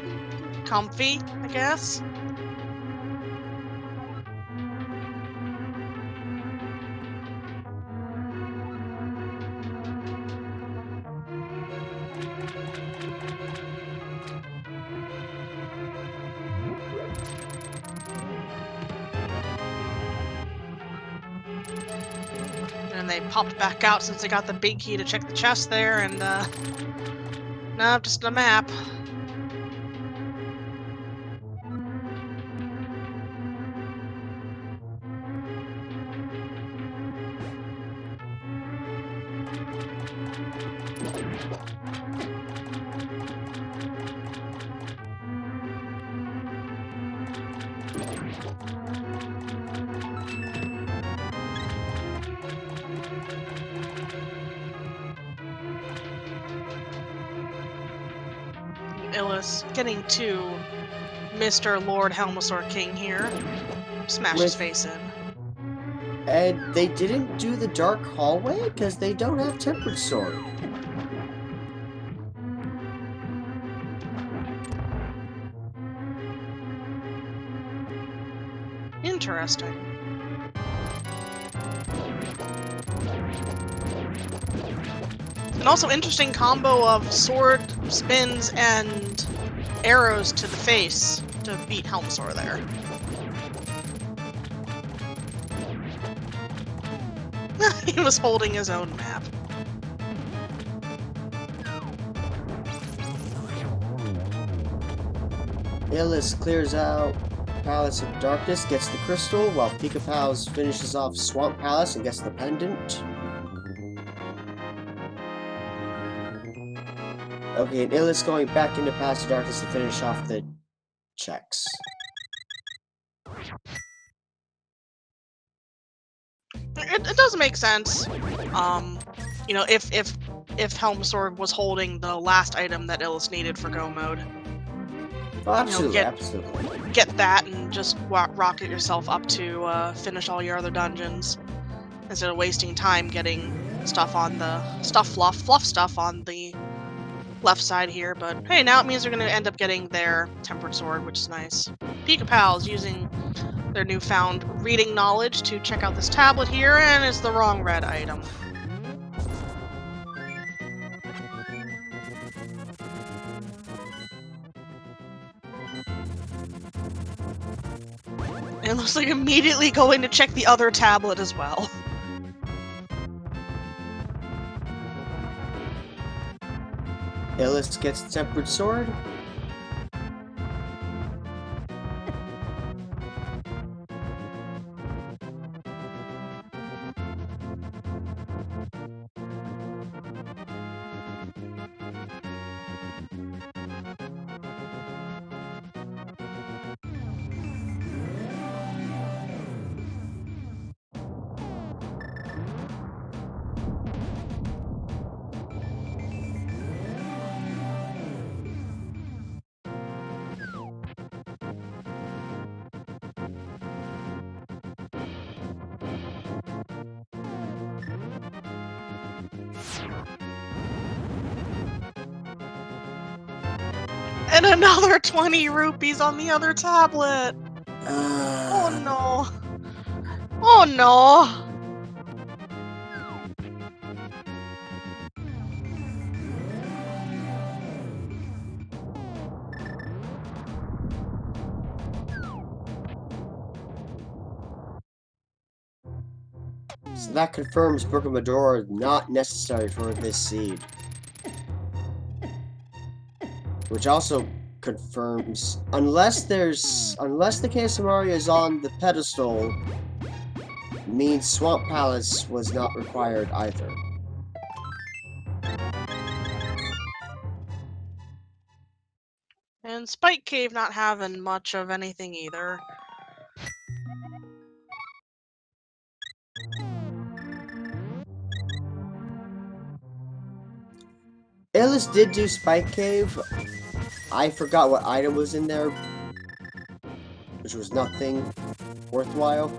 comfy, I guess. And they popped back out since they got the big key to check the chest there, and no, just a map. Illus getting to Mr. Lord Helmasaur King here. Smash his face in. And they didn't do the dark hallway because they don't have Tempered Sword. Interesting. And also interesting combo of sword spins and arrows to the face to beat Helmasaur there. He was holding his own map. Illus clears out Palace of Darkness, gets the crystal, while Pikapals finishes off Swamp Palace and gets the pendant. Okay, and Illus going back into Palace of Darkness to finish off the checks. It does make sense. You know, if Helmsword was holding the last item that Illus needed for Go mode. Oh, absolutely, You know, absolutely. Get that and just rocket yourself up to finish all your other dungeons instead of wasting time getting stuff on the fluff stuff on the left side here. But hey, now it means they're going to end up getting their Tempered Sword, which is nice. Pikapals using their newfound reading knowledge to check out this tablet here, and it's the wrong red item. It looks like immediately going to check the other tablet as well. Illus gets the Tempered Sword. And another 20 rupees on the other tablet! Oh no. Oh no! So that confirms Book of Medora not necessary for this seed. Which also confirms, unless the case of Mario is on the pedestal, means Swamp Palace was not required either. And Spike Cave not having much of anything either. Illus did do Spike Cave. I forgot what item was in there, which was nothing worthwhile.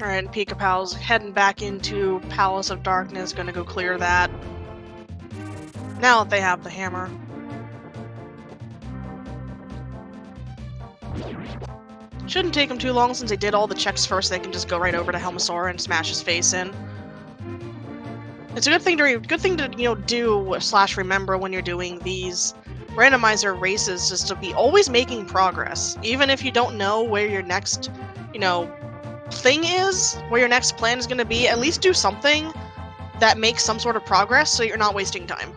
Alright, Pikapals heading back into Palace of Darkness, gonna go clear that. Now that they have the hammer. Shouldn't take them too long since they did all the checks first. They can just go right over to Helmasaur and smash his face in. It's a good thing to do / remember when you're doing these randomizer races, just to be always making progress, even if you don't know where your next thing is, where your next plan is going to be. At least do something that makes some sort of progress, so you're not wasting time.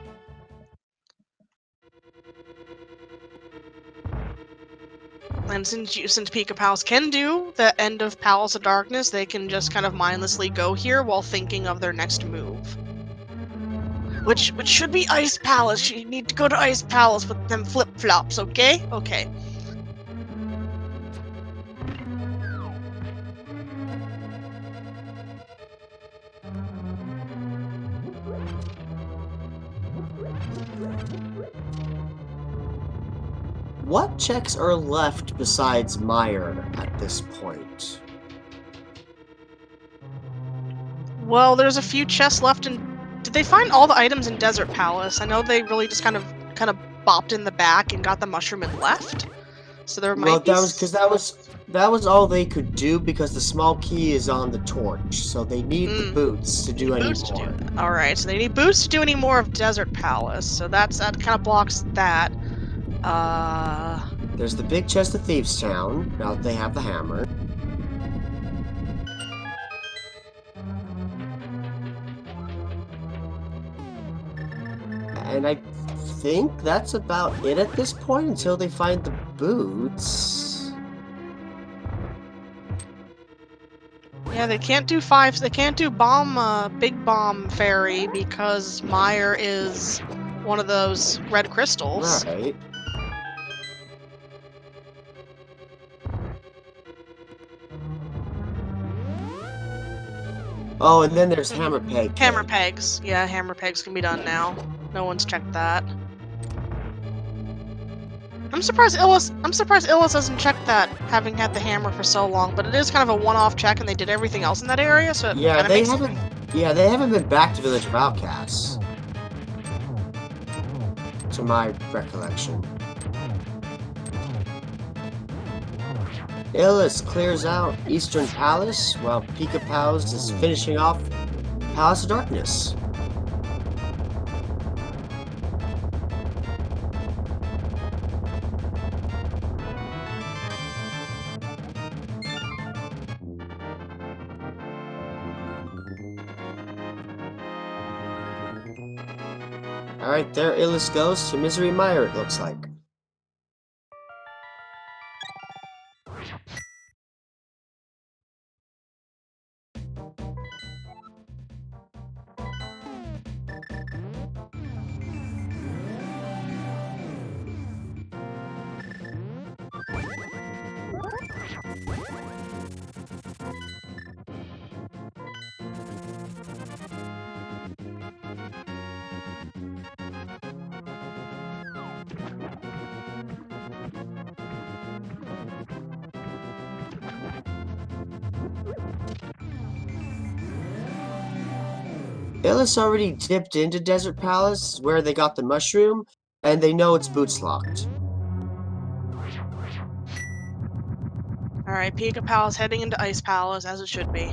And since Pikapals can do the end of Palace of Darkness, they can just kind of mindlessly go here while thinking of their next move. Which should be Ice Palace. You need to go to Ice Palace with them flip-flops, okay? Okay. What checks are left besides Meyer at this point? Well, there's a few chests left in... Did they find all the items in Desert Palace? I know they really just kind of bopped in the back and got the mushroom and left. So there might be... Well, that was all they could do, because the small key is on the torch, so they need the boots to do any more. Alright, so they need boots to do any more of Desert Palace, so that kind of blocks that. There's the big chest of Thieves Town, now that they have the hammer. And I think that's about it at this point until they find the boots. Yeah, they can't do big bomb fairy because Meyer is one of those red crystals. Right. Oh, and then there's hammer peg. Hammer pegs. Yeah, hammer pegs can be done now. No one's checked that. I'm surprised Illus hasn't checked that, having had the hammer for so long. But it is kind of a one-off check, and they did everything else in that area, so it Yeah, kind of makes sense. Yeah, they haven't been back to Village of Outcasts, to my recollection. Illus clears out Eastern Palace, while Pikapals is finishing off Palace of Darkness. Alright, there Illus goes to Misery Mire, it looks like. Illus already dipped into Desert Palace, where they got the mushroom, and they know its boots locked. Alright, Pika Palace heading into Ice Palace, as it should be.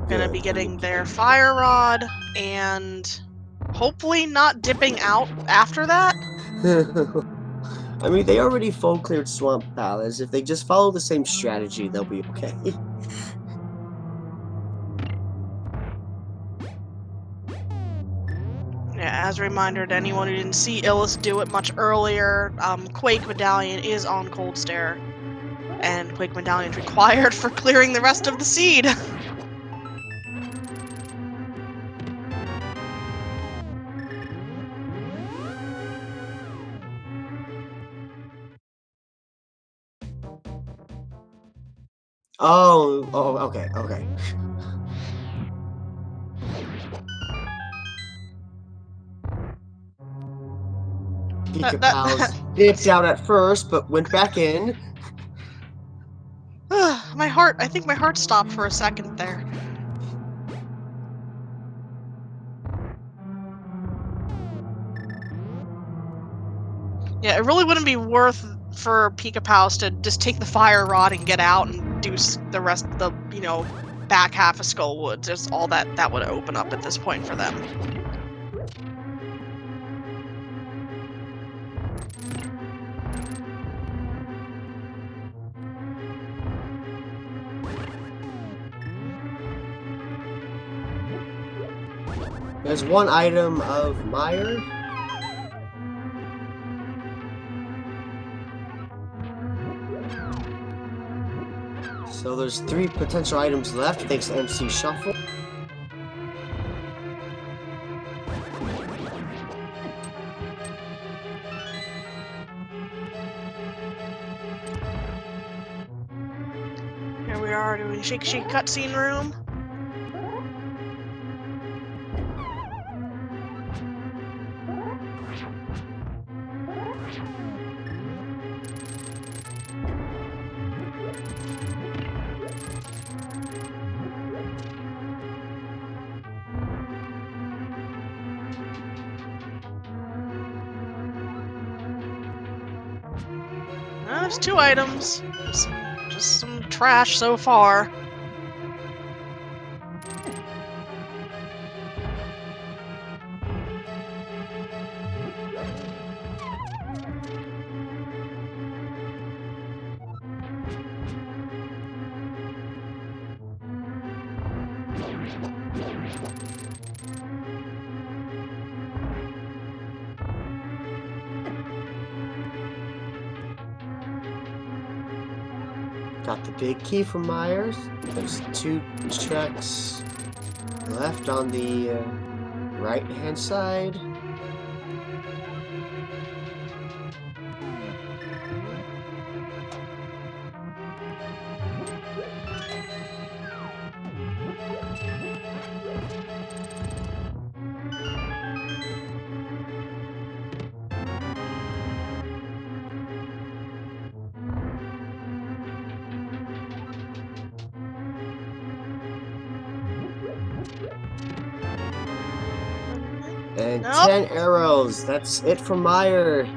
Gonna be getting their fire rod, and hopefully not dipping out after that. I mean, they already full cleared Swamp Palace. If they just follow the same strategy, they'll be okay. Yeah, as a reminder to anyone who didn't see Illus do it much earlier, Quake Medallion is on Cold Stare, and Quake Medallion is required for clearing the rest of the seed. Oh, okay. Pikapals dipped out at first, but went back in. I think my heart stopped for a second there. Yeah, it really wouldn't be worth for Pikapals to just take the fire rod and get out and do the rest of the, back half of Skullwood. Just all that would open up at this point for them. There's one item of Mire. So there's 3 potential items left, thanks to MC Shuffle. Here we are doing Shake Shake cutscene room. There's 2 items. Just some trash so far. Got the big key from Myers. There's 2 checks left on the right-hand side. And Nope. 10 arrows. That's it from Meyer.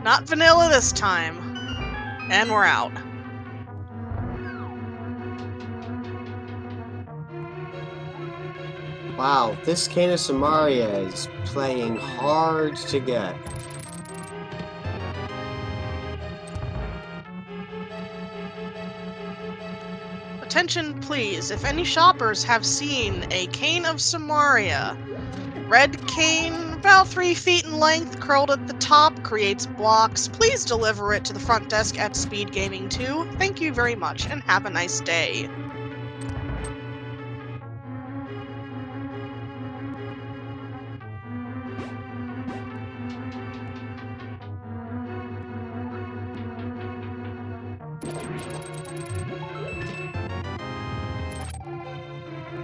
Not vanilla this time. And we're out. Wow, this Cane of Samaria is playing hard to get. Attention, please. If any shoppers have seen a cane of Samaria, red cane, about 3 feet in length, curled at the top, creates blocks, please deliver it to the front desk at Speed Gaming 2. Thank you very much, and have a nice day.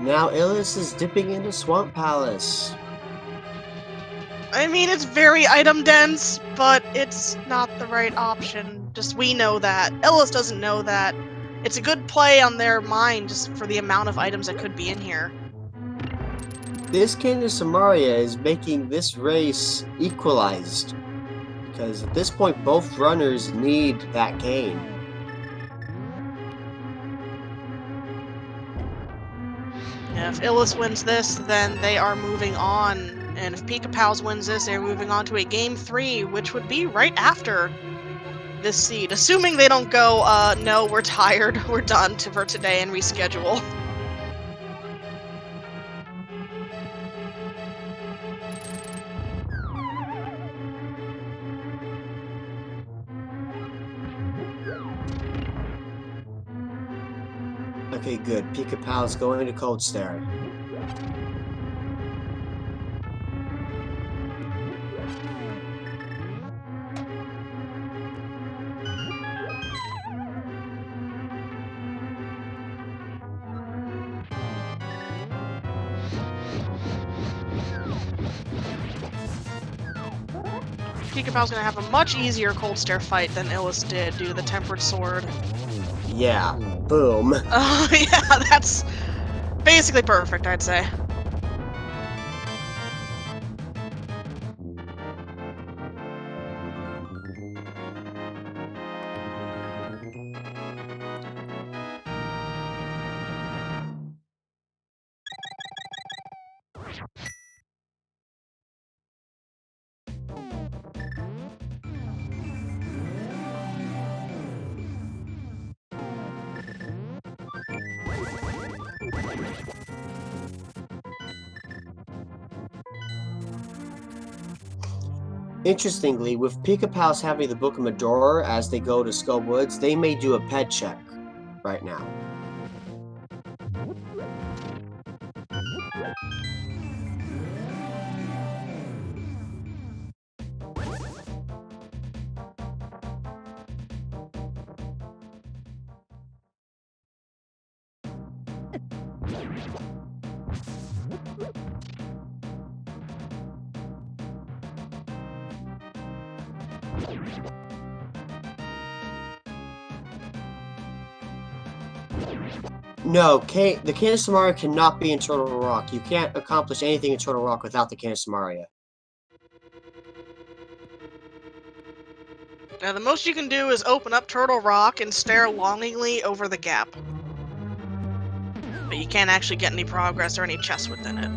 Now Illus is dipping into Swamp Palace. I mean, it's very item dense, but it's not the right option. Just we know that. Illus doesn't know that. It's a good play on their mind just for the amount of items that could be in here. This Cane of Samaria is making this race equalized. Because at this point, both runners need that cane. Yeah, if Illus wins this, then they are moving on. And if Pikapals wins this, they're moving on to a Game 3, which would be right after this seed. Assuming they don't go, no, we're tired, we're done for today, and reschedule. Okay, good. Pikapals going to Cold Stare. Pikapal's gonna have a much easier Cold Stare fight than Illus did due to the Tempered Sword. Yeah, boom. Oh, yeah, that's basically perfect, I'd say. Interestingly, with Pikapals having the Book of Medora as they go to Skull Woods, they may do a ped check right now. No, the Cane of Samaria cannot be in Turtle Rock. You can't accomplish anything in Turtle Rock without the Cane of Samaria. Now, the most you can do is open up Turtle Rock and stare longingly over the gap. But you can't actually get any progress or any chests within it.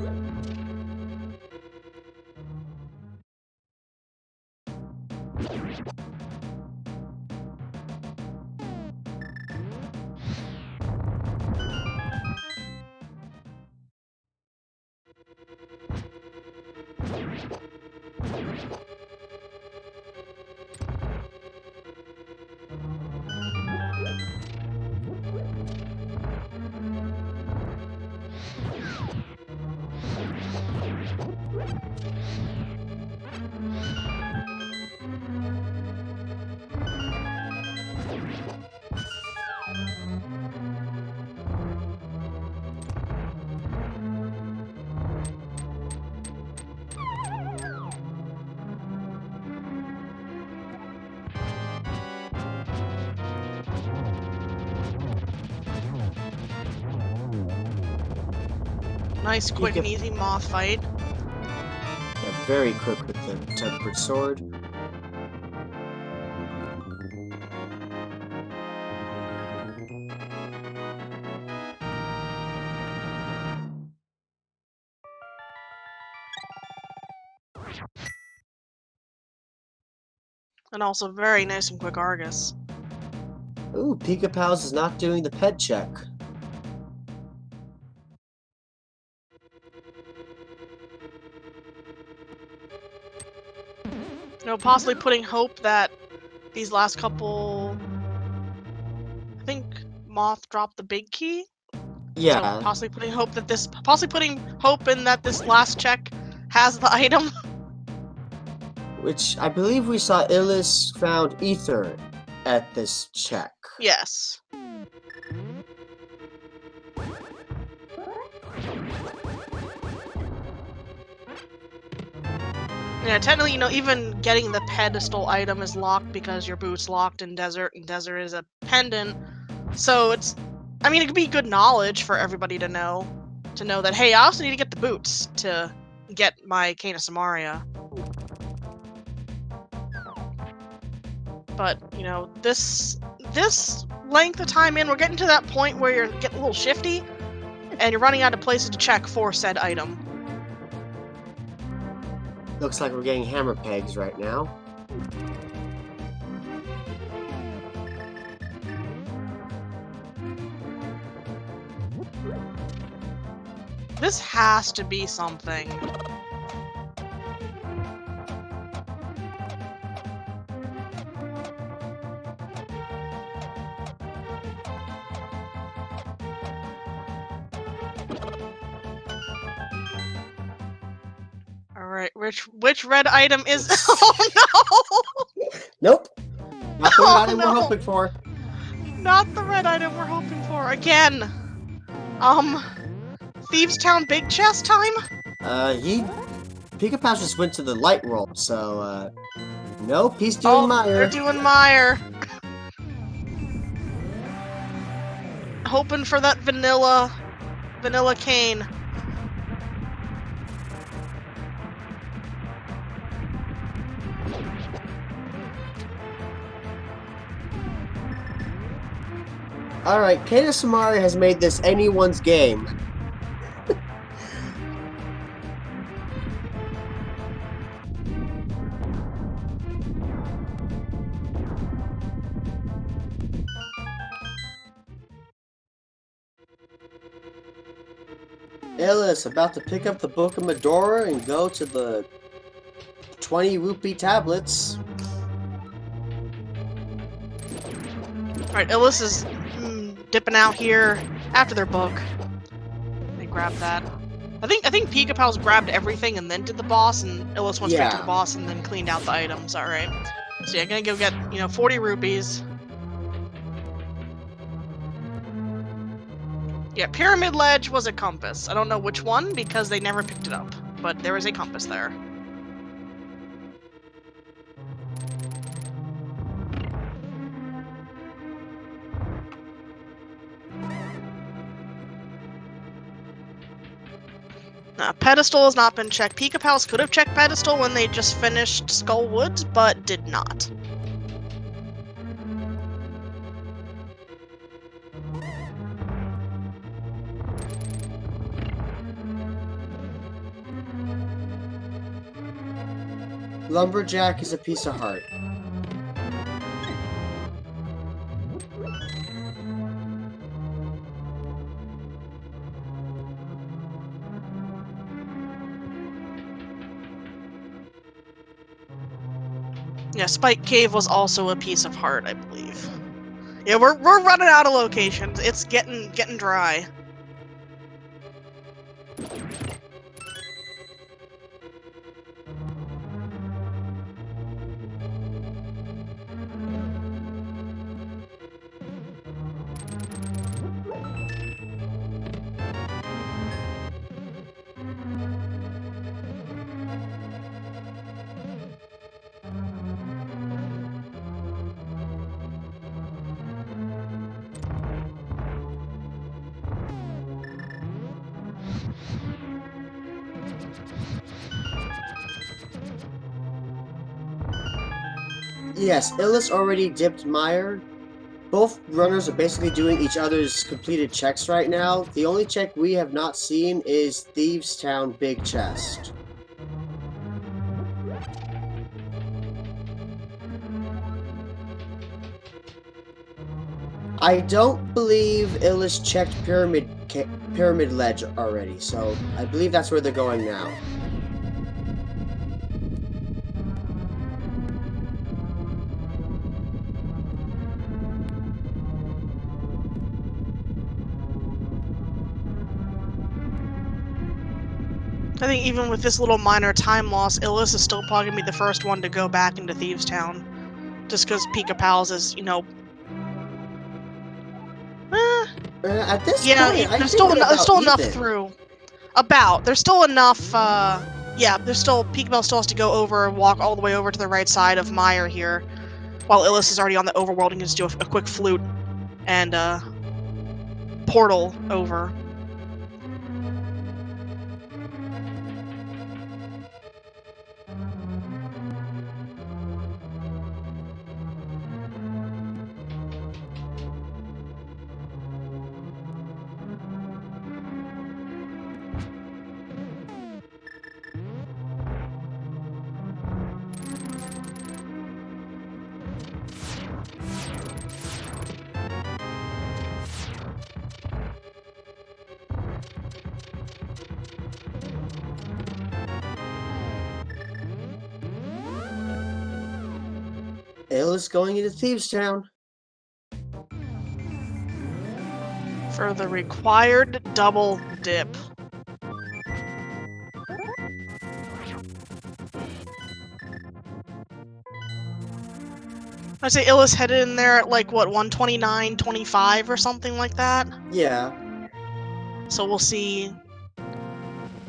Nice, quick, and easy moth fight. Yeah, very quick with the tempered sword. And also very nice and quick Argus. Ooh, Pikapals is not doing the pet check. You know, possibly putting hope that these last couple... I think Moth dropped the big key? Yeah. So possibly putting hope that this... Possibly putting hope in that this last check has the item. Which I believe we saw Illus found Ether at this check. Yes. Yeah, technically, you know, even getting the pedestal item is locked because your boot's locked in Desert, and Desert is a pendant. So it's... I mean, it could be good knowledge for everybody to know that, hey, I also need to get the boots to get my Cane of Samaria. But, you know, this length of time in, we're getting to that point where you're getting a little shifty, and you're running out of places to check for said item. Looks like we're getting hammer pegs right now. This has to be something. Alright, which red item is... Oh no! Nope! Not the red item no. we're hoping for. Not the red item we're hoping for. Again! Thieves Town Big Chest time? Pikapals just went to the light roll, so, nope, he's doing Mire. They're doing Mire. Hoping for that vanilla cane. Alright, Cane of Samaria has made this anyone's game. Illus about to pick up the Book of Medora and go to the 20 rupee tablets. Alright, Illus is dipping out here after their book. They grabbed that. I think Pikapals grabbed everything and then did the boss, and Illus went straight to the boss and then cleaned out the items. Alright. So yeah, gonna go get, 40 rupees. Yeah, Pyramid Ledge was a compass. I don't know which one because they never picked it up, but there is a compass there. Pedestal has not been checked. Pikapals could have checked Pedestal when they just finished Skull Woods, but did not. Lumberjack is a piece of heart. Yeah, Spike Cave was also a piece of heart, I believe. Yeah, we're running out of locations. It's getting dry. Yes, Illus already dipped Meyer. Both runners are basically doing each other's completed checks right now. The only check we have not seen is Thieves Town Big Chest. I don't believe Illus checked Pyramid Ledge already, so I believe that's where they're going now. I think even with this little minor time loss, Illus is still probably gonna be the first one to go back into Thieves Town. Just because Pikapals is, you know... At this yeah, point, I there's think still, they're enough even. through. There's still enough, yeah, Pikapal still has to go over, walk all the way over to the right side of Meyer here, while Illus is already on the overworld and can just do a quick flute and, portal over. Illus going into Thieves Town. For the required double dip. I say Illus headed in there at like, what, 129.25 or something like that? Yeah. So we'll see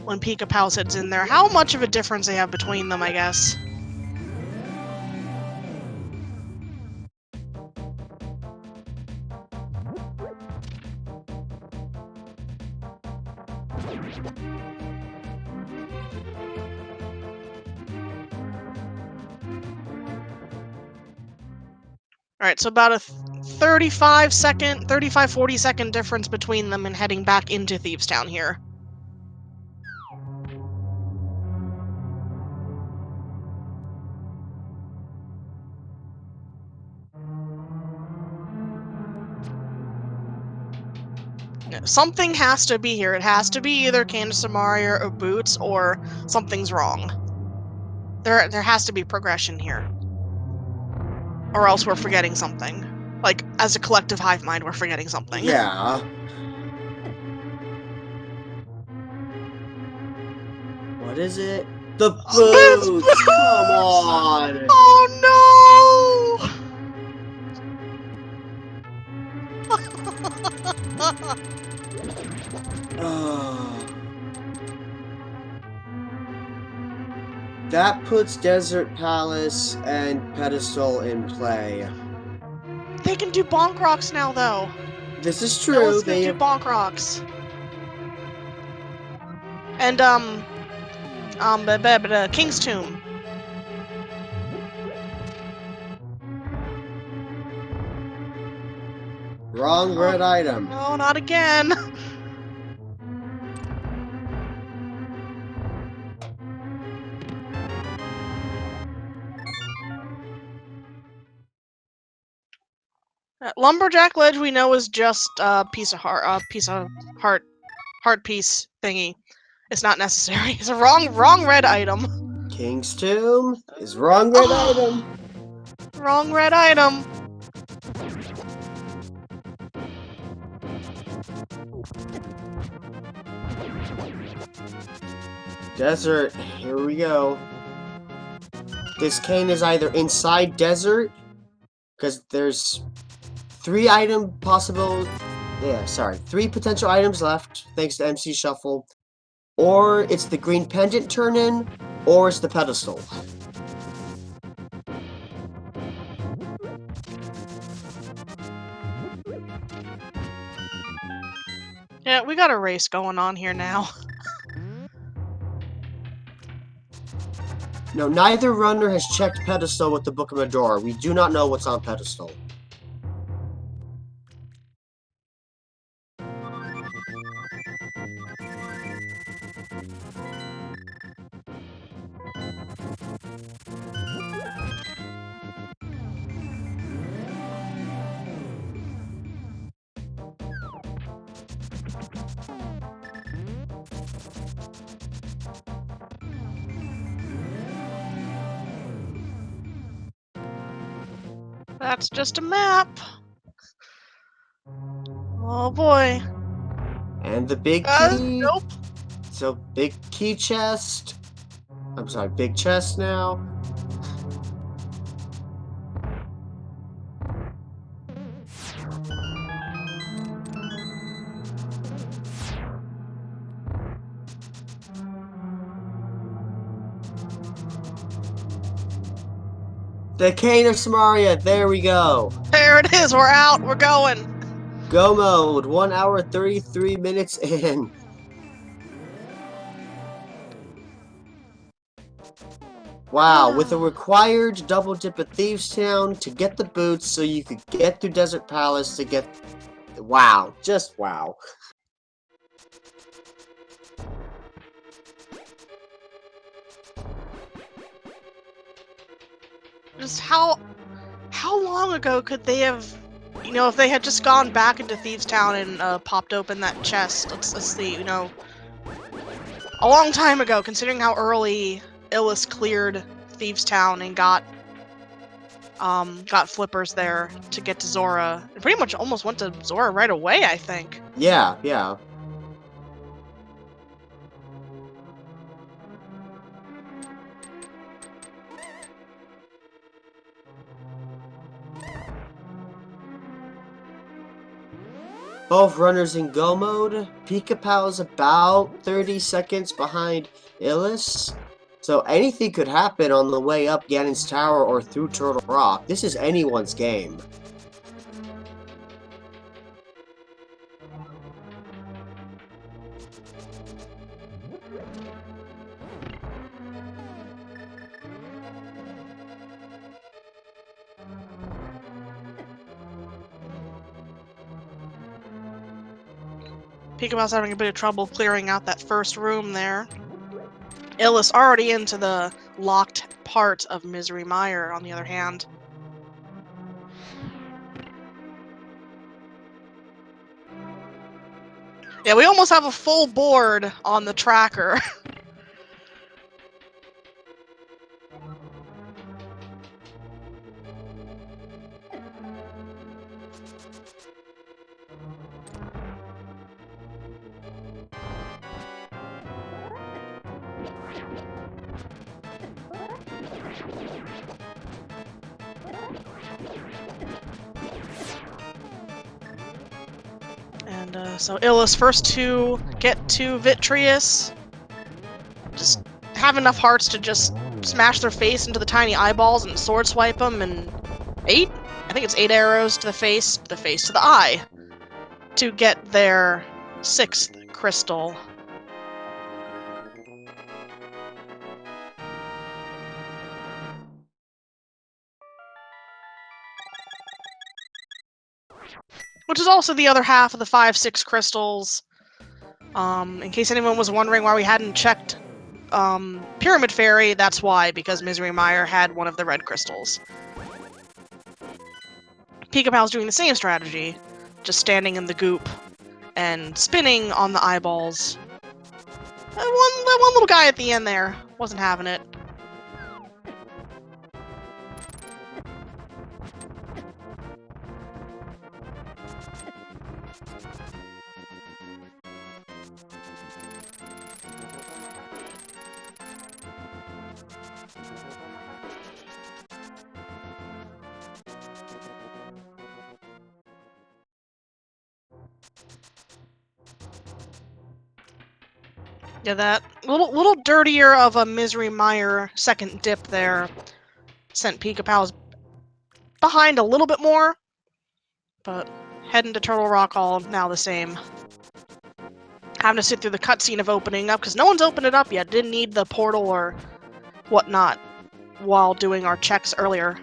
when Pikapals heads in there how much of a difference they have between them, I guess. Alright, so about a 40 second difference between them and heading back into Thieves Town here. Something has to be here. It has to be either Candace Amaria or Boots, or something's wrong. There has to be progression here. Or else we're forgetting something. Like, as a collective hive mind, we're forgetting something. Yeah. What is it? The boots! Come on! Oh no! That puts Desert Palace and Pedestal in play. They can do bonk rocks now, though. This is true. They do bonk rocks. And King's Tomb. Wrong red item. No, not again. Lumberjack Ledge we know is just a piece of heart piece thingy. It's not necessary. It's a wrong red item. King's Tomb is wrong red item. Wrong red item. Desert, here we go. This cane is either inside Desert, because there's three potential items left, thanks to MC Shuffle. Or it's the green pendant turn-in, or it's the pedestal. Yeah, we got a race going on here now. No, neither runner has checked pedestal with the Book of Medora. We do not know what's on pedestal. That's just a map. Oh boy. And the big key. Nope. So, big key chest. I'm sorry, big chest now. The Cane of Samaria, there we go. There it is, we're out, we're going. Go mode, 1 hour 33 minutes in. Wow, with a required double dip at Thieves Town to get the boots so you could get through Desert Palace to get... Wow, just wow. Just how long ago could they have, you know, if they had just gone back into Thieves Town and popped open that chest? Let's see, you know, a long time ago, considering how early Illus cleared Thieves Town and got flippers there to get to Zora. It pretty much almost went to Zora right away, I think. Yeah, yeah. Both runners in go mode. Pikapals about 30 seconds behind Illus. So anything could happen on the way up Ganon's Tower or through Turtle Rock. This is anyone's game. Pikapal's having a bit of trouble clearing out that first room there. Illus already into the locked part of Misery Mire, on the other hand. Yeah, we almost have a full board on the tracker. And so Illus first to get to Vitreous. Just have enough hearts to just smash their face into the tiny eyeballs and sword swipe them, and I think it's 8 arrows to the face, to the eye, to get their 6th crystal. Which is also the other half of the 5-6 crystals. In case anyone was wondering why we hadn't checked Pyramid Fairy, that's why, because Misery Mire had one of the red crystals. Pikapal's doing the same strategy, just standing in the goop and spinning on the eyeballs. That one little guy at the end there wasn't having it. Yeah, that little dirtier of a Misery Mire second dip there sent Pikapals behind a little bit more, but heading to Turtle Rock all now the same. Having to sit through the cutscene of opening up, because no one's opened it up yet. Didn't need the portal or whatnot while doing our checks earlier.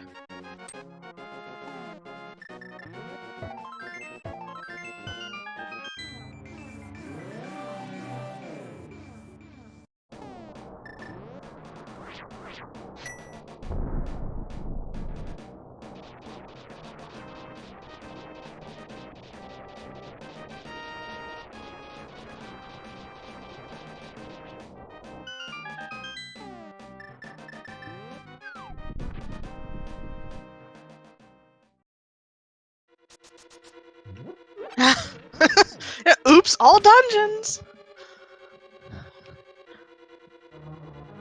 Oops, all dungeons!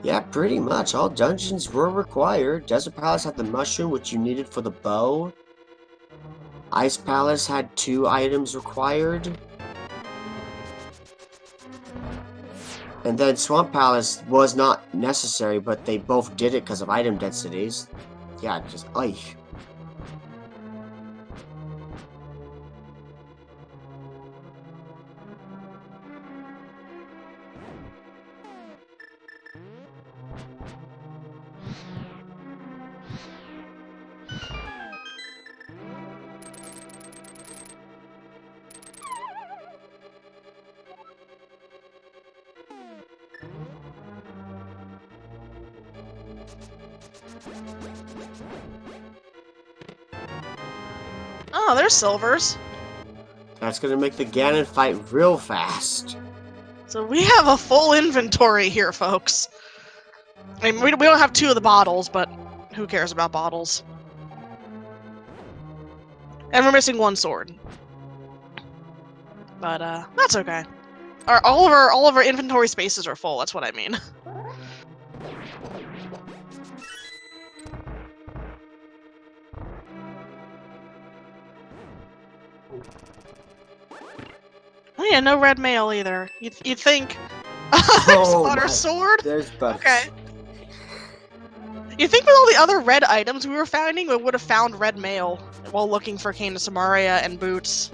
Yeah, pretty much. All dungeons were required. Desert Palace had the mushroom, which you needed for the bow. Ice Palace had 2 items required. And then Swamp Palace was not necessary, but they both did it because of item densities. Yeah, just, like... Oh, there's silvers. That's gonna make the Ganon fight real fast. So we have a full inventory here, folks. I mean, we don't have 2 of the bottles, but who cares about bottles? And we're missing 1 sword. But that's okay. All of our inventory spaces are full. That's what I mean. Oh yeah, no red mail either. You'd think. There's butter sword. There's butter. Okay. You think with all the other red items we were finding, we would have found red mail while looking for Cane of Samaria and boots.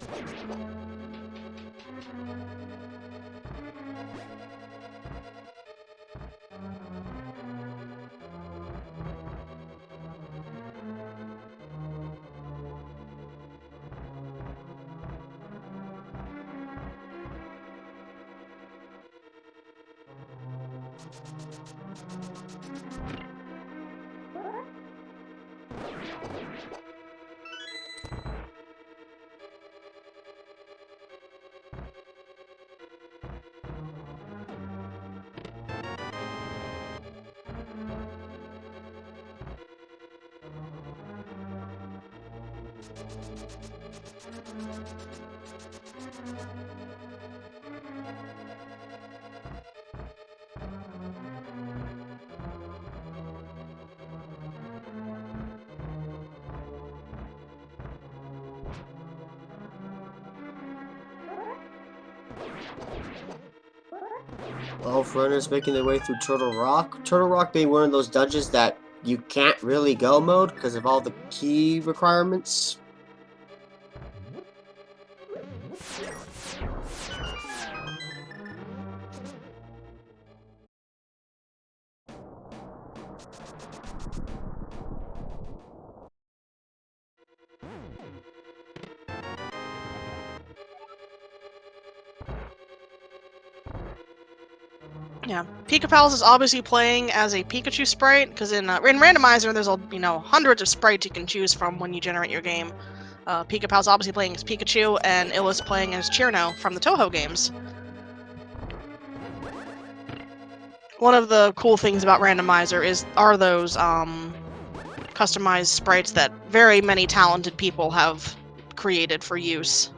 Elf runners making their way through Turtle Rock. Turtle Rock being one of those dungeons that you can't really go mode because of all the key requirements. Yeah, Pikapals is obviously playing as a Pikachu sprite, because in Randomizer there's hundreds of sprites you can choose from when you generate your game. Pikapals obviously playing as Pikachu, and Illus playing as Chirno from the Toho games. One of the cool things about Randomizer are those customized sprites that very many talented people have created for use.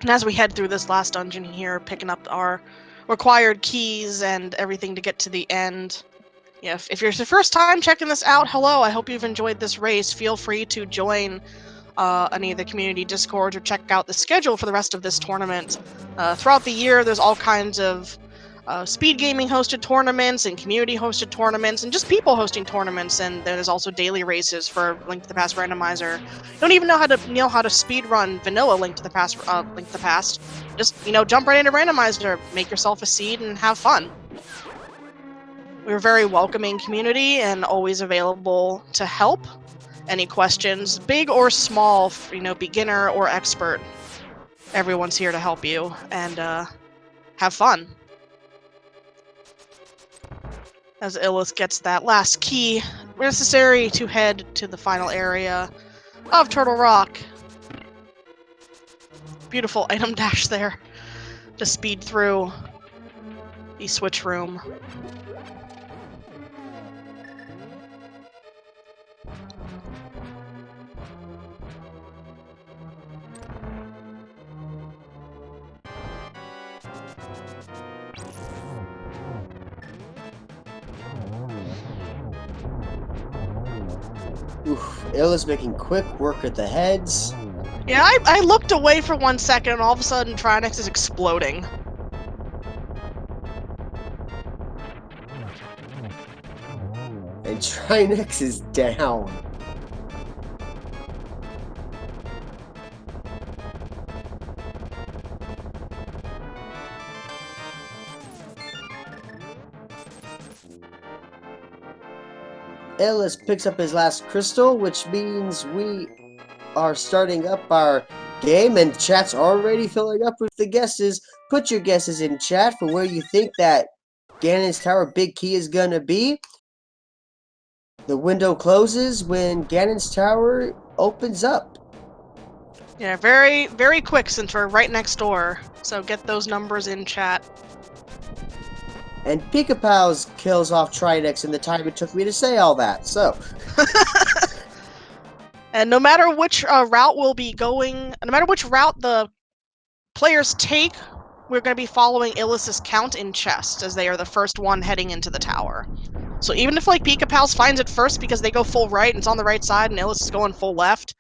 And as we head through this last dungeon here, picking up our required keys and everything to get to the end. Yeah, if you're the first time checking this out, hello, I hope you've enjoyed this race. Feel free to join any of the community discords or check out the schedule for the rest of this tournament. Throughout the year, there's all kinds of speed gaming hosted tournaments and community hosted tournaments and just people hosting tournaments. And there's also daily races for Link to the Past Randomizer. You don't even know how to speed run vanilla Link to the Past. Just jump right into Randomizer, make yourself a seed, and have fun. We're a very welcoming community and always available to help. Any questions, big or small, beginner or expert, everyone's here to help you and have fun. As Illus gets that last key necessary to head to the final area of Turtle Rock. Beautiful item dash there to speed through the switch room. Oof, Illus making quick work at the heads. Yeah, I looked away for 1 second, and all of a sudden Trinex is exploding. And Trinex is down. Illus picks up his last crystal, which means we are starting up our game, and chat's already filling up with the guesses. Put your guesses in chat for where you think that Ganon's Tower big key is gonna be. The window closes when Ganon's Tower opens up. Yeah, very, very quick since we're right next door. So get those numbers in chat. And Pikapals kills off Trinex in the time it took me to say all that, so. And no matter which route we'll be going, no matter which route the players take, we're going to be following Illus's count in chests, as they are the first one heading into the tower. So even if Pikapals finds it first because they go full right and it's on the right side and Illus is going full left,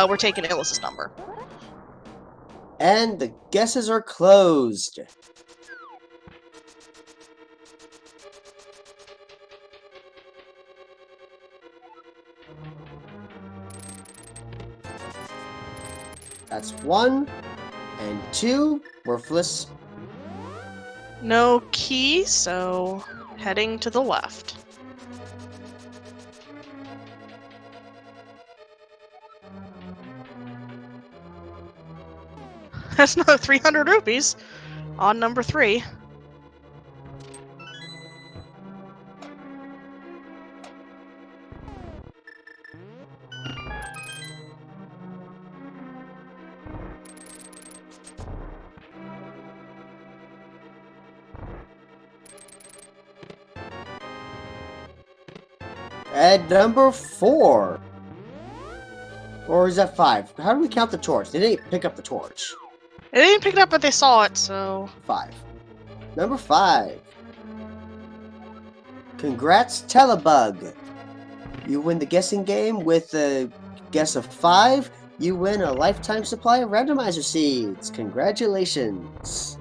we're taking Illus's number. And the guesses are closed. That's 1 and 2. Worthless. No key, so heading to the left. That's another 300 rupees on number 3. At number 4. Or is that 5? How do we count the torch? They didn't pick up the torch. They didn't pick it up, but they saw it, so... 5. Number 5. Congrats, Telebug. You win the guessing game with a guess of 5. You win a lifetime supply of randomizer seeds. Congratulations.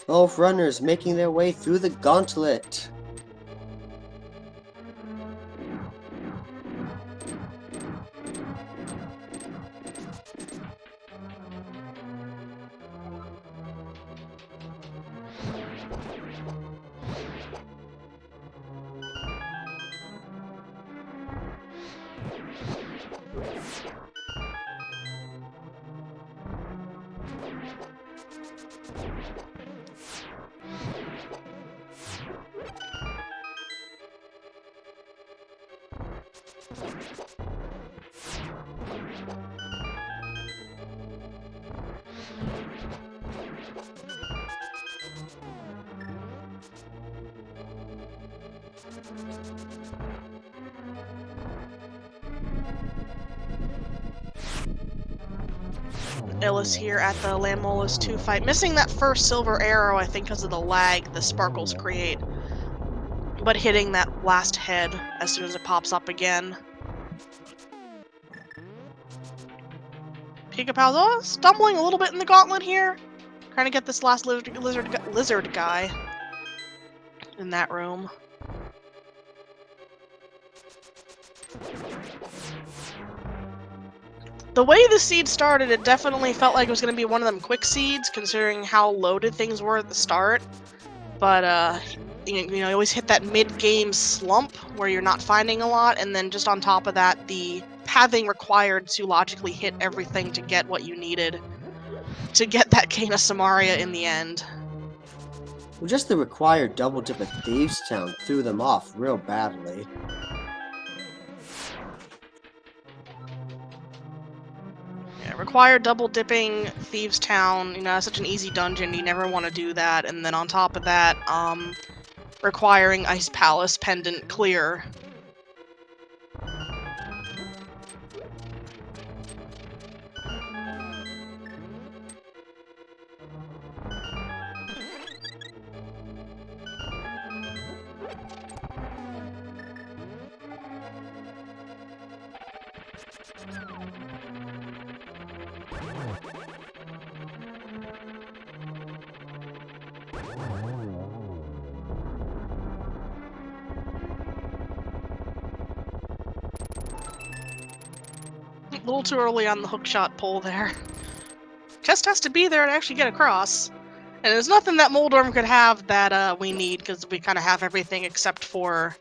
Both runners making their way through the gauntlet. Illus here at the Landmolus 2 fight. Missing that first silver arrow, I think, because of the lag the sparkles create. But hitting that last head as soon as it pops up again. Pikapals stumbling a little bit in the gauntlet here. Trying to get this last lizard guy in that room. The way the seed started, it definitely felt like it was going to be one of them quick seeds, considering how loaded things were at the start. But, you always hit that mid-game slump where you're not finding a lot, and then just on top of that, the pathing required to logically hit everything to get what you needed to get that Cane of Samaria in the end. Well, just the required double dip at Thieves Town threw them off real badly. Yeah, required double dipping Thieves Town, such an easy dungeon, you never want to do that, and then on top of that, requiring Ice Palace Pendant clear. A little too early on the hookshot pull there. Chest has to be there to actually get across. And there's nothing that Moldorm could have that we need, because we kind of have everything except for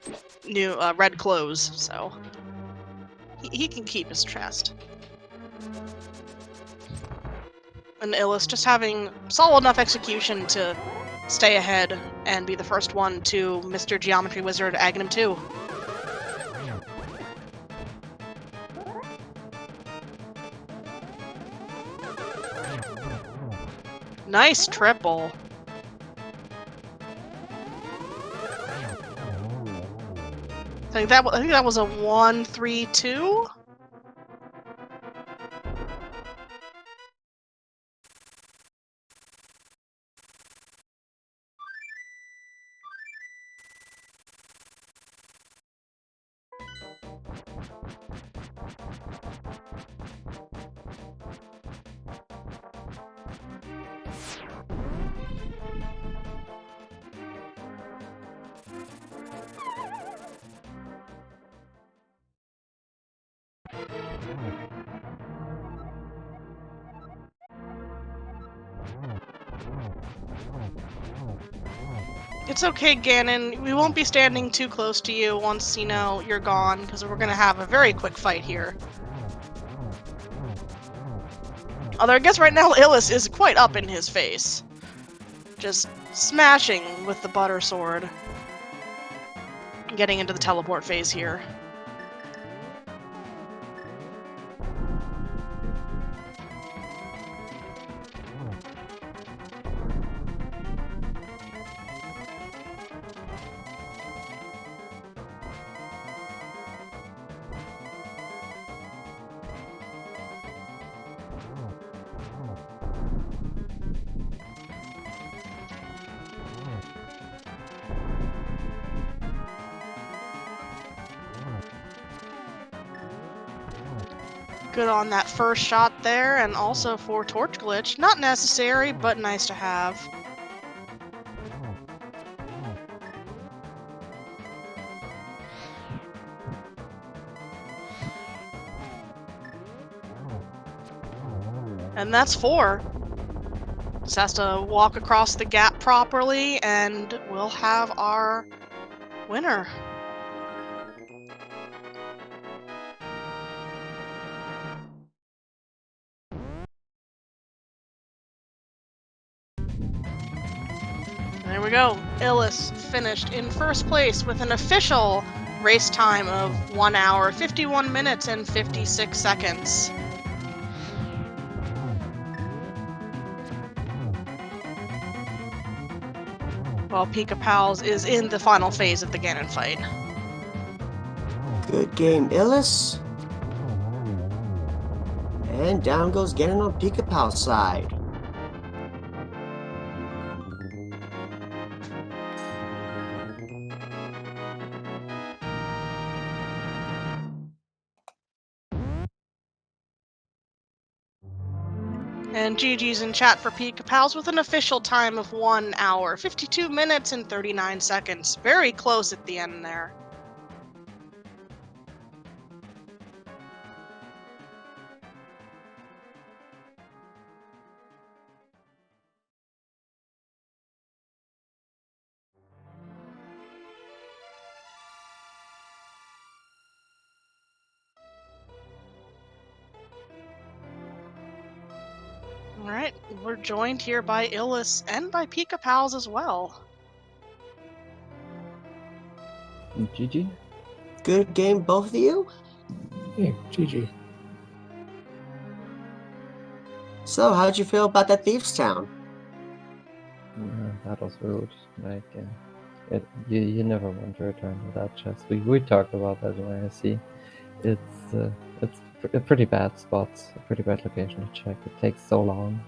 new red clothes, so he can keep his chest. And Illus just having solid enough execution to stay ahead and be the first one to Mr. Geometry Wizard Aghanim 2. Nice triple. I think that was a 1-3-2. It's okay, Ganon. We won't be standing too close to you once, you're gone, because we're gonna have a very quick fight here. Although I guess right now Illus is quite up in his face. Just smashing with the butter sword. Getting into the teleport phase here. Good on that first shot there, and also for Torch Glitch. Not necessary, but nice to have. And that's 4. Just has to walk across the gap properly, and we'll have our winner. There we go. Illus finished in first place with an official race time of 1 hour, 51 minutes, and 56 seconds. While Pikapals is in the final phase of the Ganon fight. Good game, Illus. and down goes Ganon on Pikapal's side. And GG's in chat for Pikapals with an official time of 1 hour, 52 minutes, and 39 seconds. Very close at the end there. Alright, we're joined here by Illus and by Pikapals as well. GG. Good game, both of you? Yeah, GG. So, how'd you feel about that Thieves' Town? That was rude. Like, you never want to return to that chest. We talked about that in ISC. It's a pretty bad spot, a pretty bad location to check. It takes so long,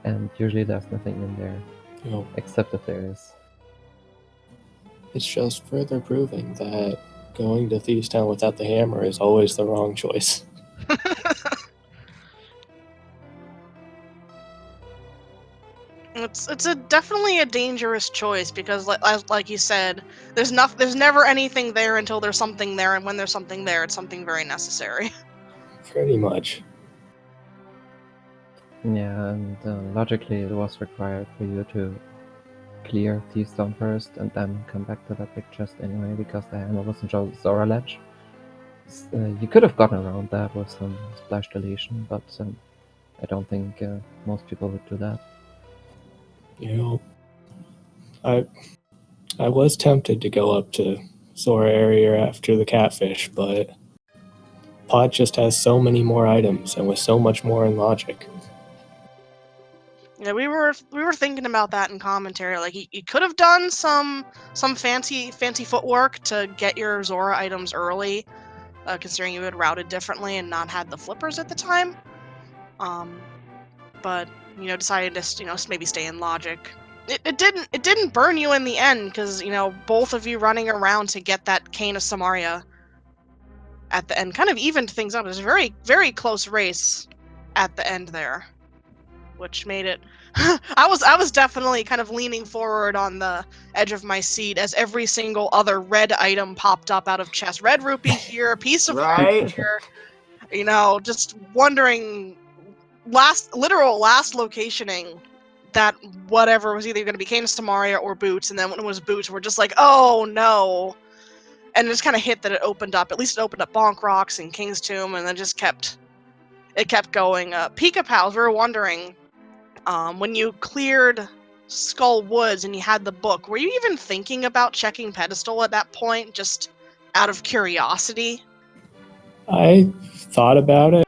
and usually there's nothing in there, You know, except if there is. it's just further proving that going to Thieves' Town without the hammer is always the wrong choice. It's definitely a dangerous choice because, like you said, there's never anything there until there's something there, and when there's something there, it's something very necessary. Pretty much. Yeah, and logically it was required for you to clear Thieves' Town first and then come back to that big chest anyway, because the hammer wasn't just Zora Ledge. You could have gotten around that with some splash deletion, but I don't think most people would do that. You know, I was tempted to go up to Zora area after the catfish, but Pod just has so many more items and with so much more in logic. Yeah, we were thinking about that in commentary. Like, you could have done some fancy footwork to get your Zora items early, considering you had routed differently and not had the flippers at the time. But decided to maybe stay in logic. It didn't burn you in the end because both of you running around to get that Cane of Samaria at the end kind of evened things up. It was a very, very close race at the end there, which made it. I was definitely kind of leaning forward on the edge of my seat as every single other red item popped up out of chest. Red rupee here, a piece of Right. here. Just wondering, last locationing that whatever was either going to be Cane of Samaria or Boots, and then when it was Boots, we're just like, oh no. And it just kind of hit that it opened up. At least it opened up Bonk Rocks and King's Tomb, and then just kept going. Pikapals, we were wondering, when you cleared Skull Woods and you had the book, were you even thinking about checking Pedestal at that point, just out of curiosity? I thought about it.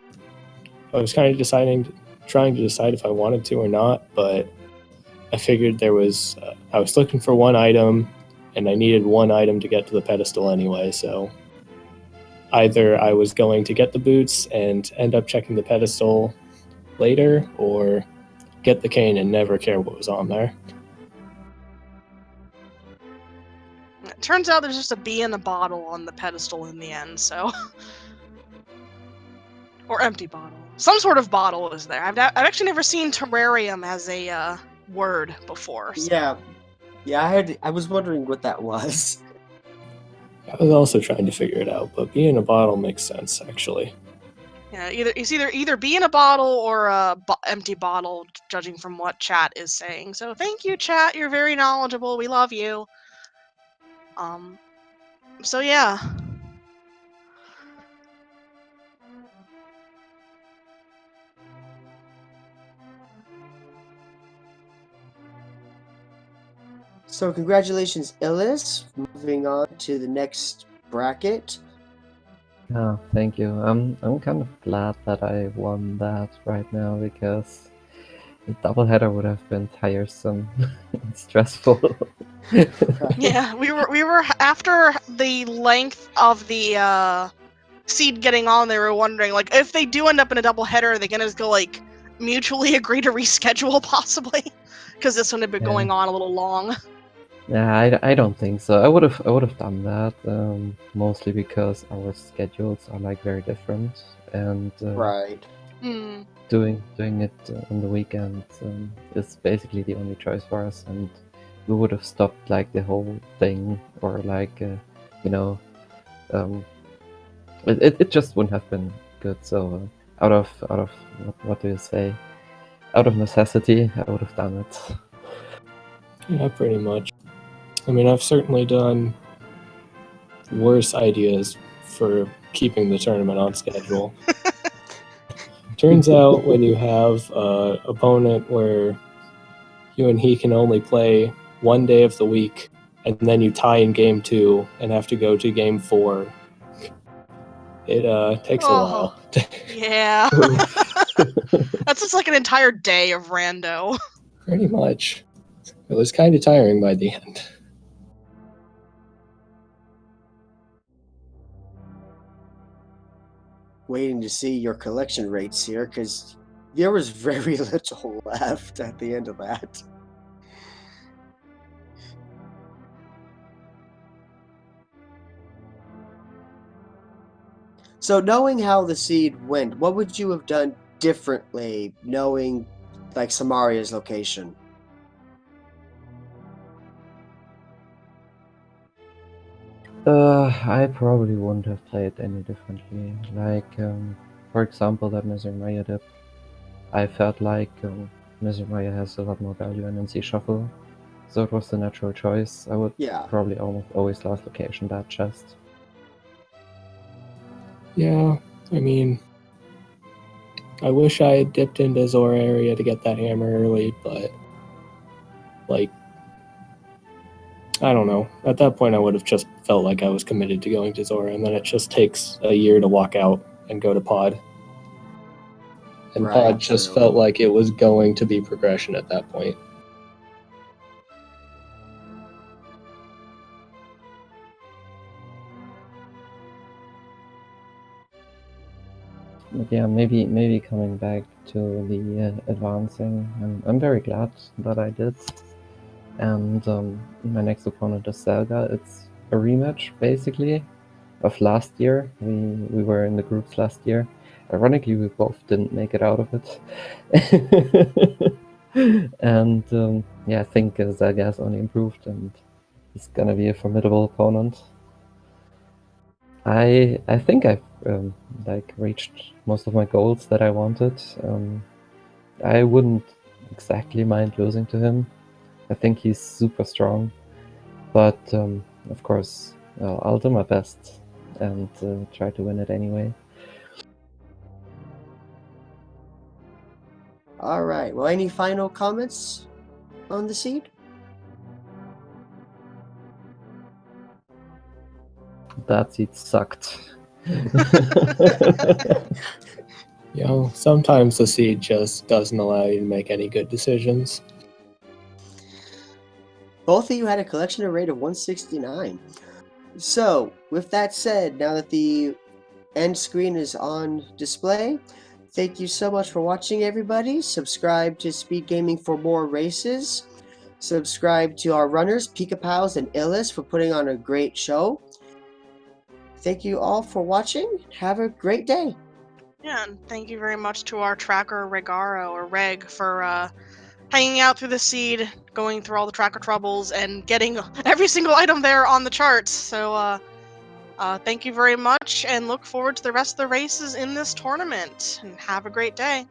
I was kind of trying to decide if I wanted to or not, but I figured I was looking for one item, and I needed one item to get to the pedestal anyway, so either I was going to get the boots and end up checking the pedestal later, or get the cane and never care what was on there. It turns out there's just a bee in a bottle on the pedestal in the end, so... or empty bottle. Some sort of bottle is there. I've actually never seen terrarium as a word before. So. Yeah, I was wondering what that was. I was also trying to figure it out, but being a bottle makes sense, actually. Yeah, either be in a bottle or a empty bottle, judging from what chat is saying. So thank you, chat. You're very knowledgeable. We love you. So yeah. So congratulations, Illus. Moving on to the next bracket. Oh, thank you. I'm kind of glad that I won that right now, because the doubleheader would have been tiresome and stressful. Yeah, we were after the length of the seed getting on, they were wondering, like, if they do end up in a double header, are they gonna just go, like, mutually agree to reschedule, possibly? Because this one had been going on a little long. Yeah, I don't think so. I would have done that, mostly because our schedules are like very different, and Right. doing it on the weekend is basically the only choice for us, and we would have stopped like the whole thing, or like it just wouldn't have been good. So out of what do you say? Out of necessity, I would have done it. Yeah, pretty much. I mean, I've certainly done worse ideas for keeping the tournament on schedule. Turns out when you have an opponent where you and he can only play one day of the week, and then you tie in game 2 and have to go to game 4, it takes a while. Yeah. That's just like an entire day of rando. Pretty much. It was kind of tiring by the end. Waiting to see your collection rates here, because there was very little left at the end of that. So knowing how the seed went, what would you have done differently, knowing like Samaria's location? I probably wouldn't have played any differently. Like, for example, that Mizumaya dip. I felt like Mizumaya has a lot more value in NC Shuffle, so it was the natural choice. I would probably almost always last location that chest. Yeah, I mean, I wish I had dipped into Zora area to get that hammer early, but, like, I don't know. At that point, I would have just felt like I was committed to going to Zora, and then it just takes a year to walk out and go to Pod. And Pod just felt like it was going to be progression at that point. But yeah, maybe coming back to the advancing, I'm very glad that I did. And my next opponent is Zelda. It's a rematch, basically, of last year. We were in the groups last year. Ironically, we both didn't make it out of it. And yeah, I think Zelda has only improved, and he's gonna be a formidable opponent. I think I've like reached most of my goals that I wanted. I wouldn't exactly mind losing to him. I think he's super strong, but of course, I'll do my best and try to win it anyway. All right. Well, any final comments on the seed? That seed sucked. You know, sometimes the seed just doesn't allow you to make any good decisions. Both of you had a collection rate of 169. So, with that said, now that the end screen is on display, thank you so much for watching, everybody. Subscribe to Speed Gaming for more races. Subscribe to our runners, Pikapals and Illus, for putting on a great show. Thank you all for watching. Have a great day. Yeah, and thank you very much to our tracker, Regaro, or Reg, for hanging out through the seed, going through all the tracker troubles, and getting every single item there on the charts. So, thank you very much, and look forward to the rest of the races in this tournament. And have a great day.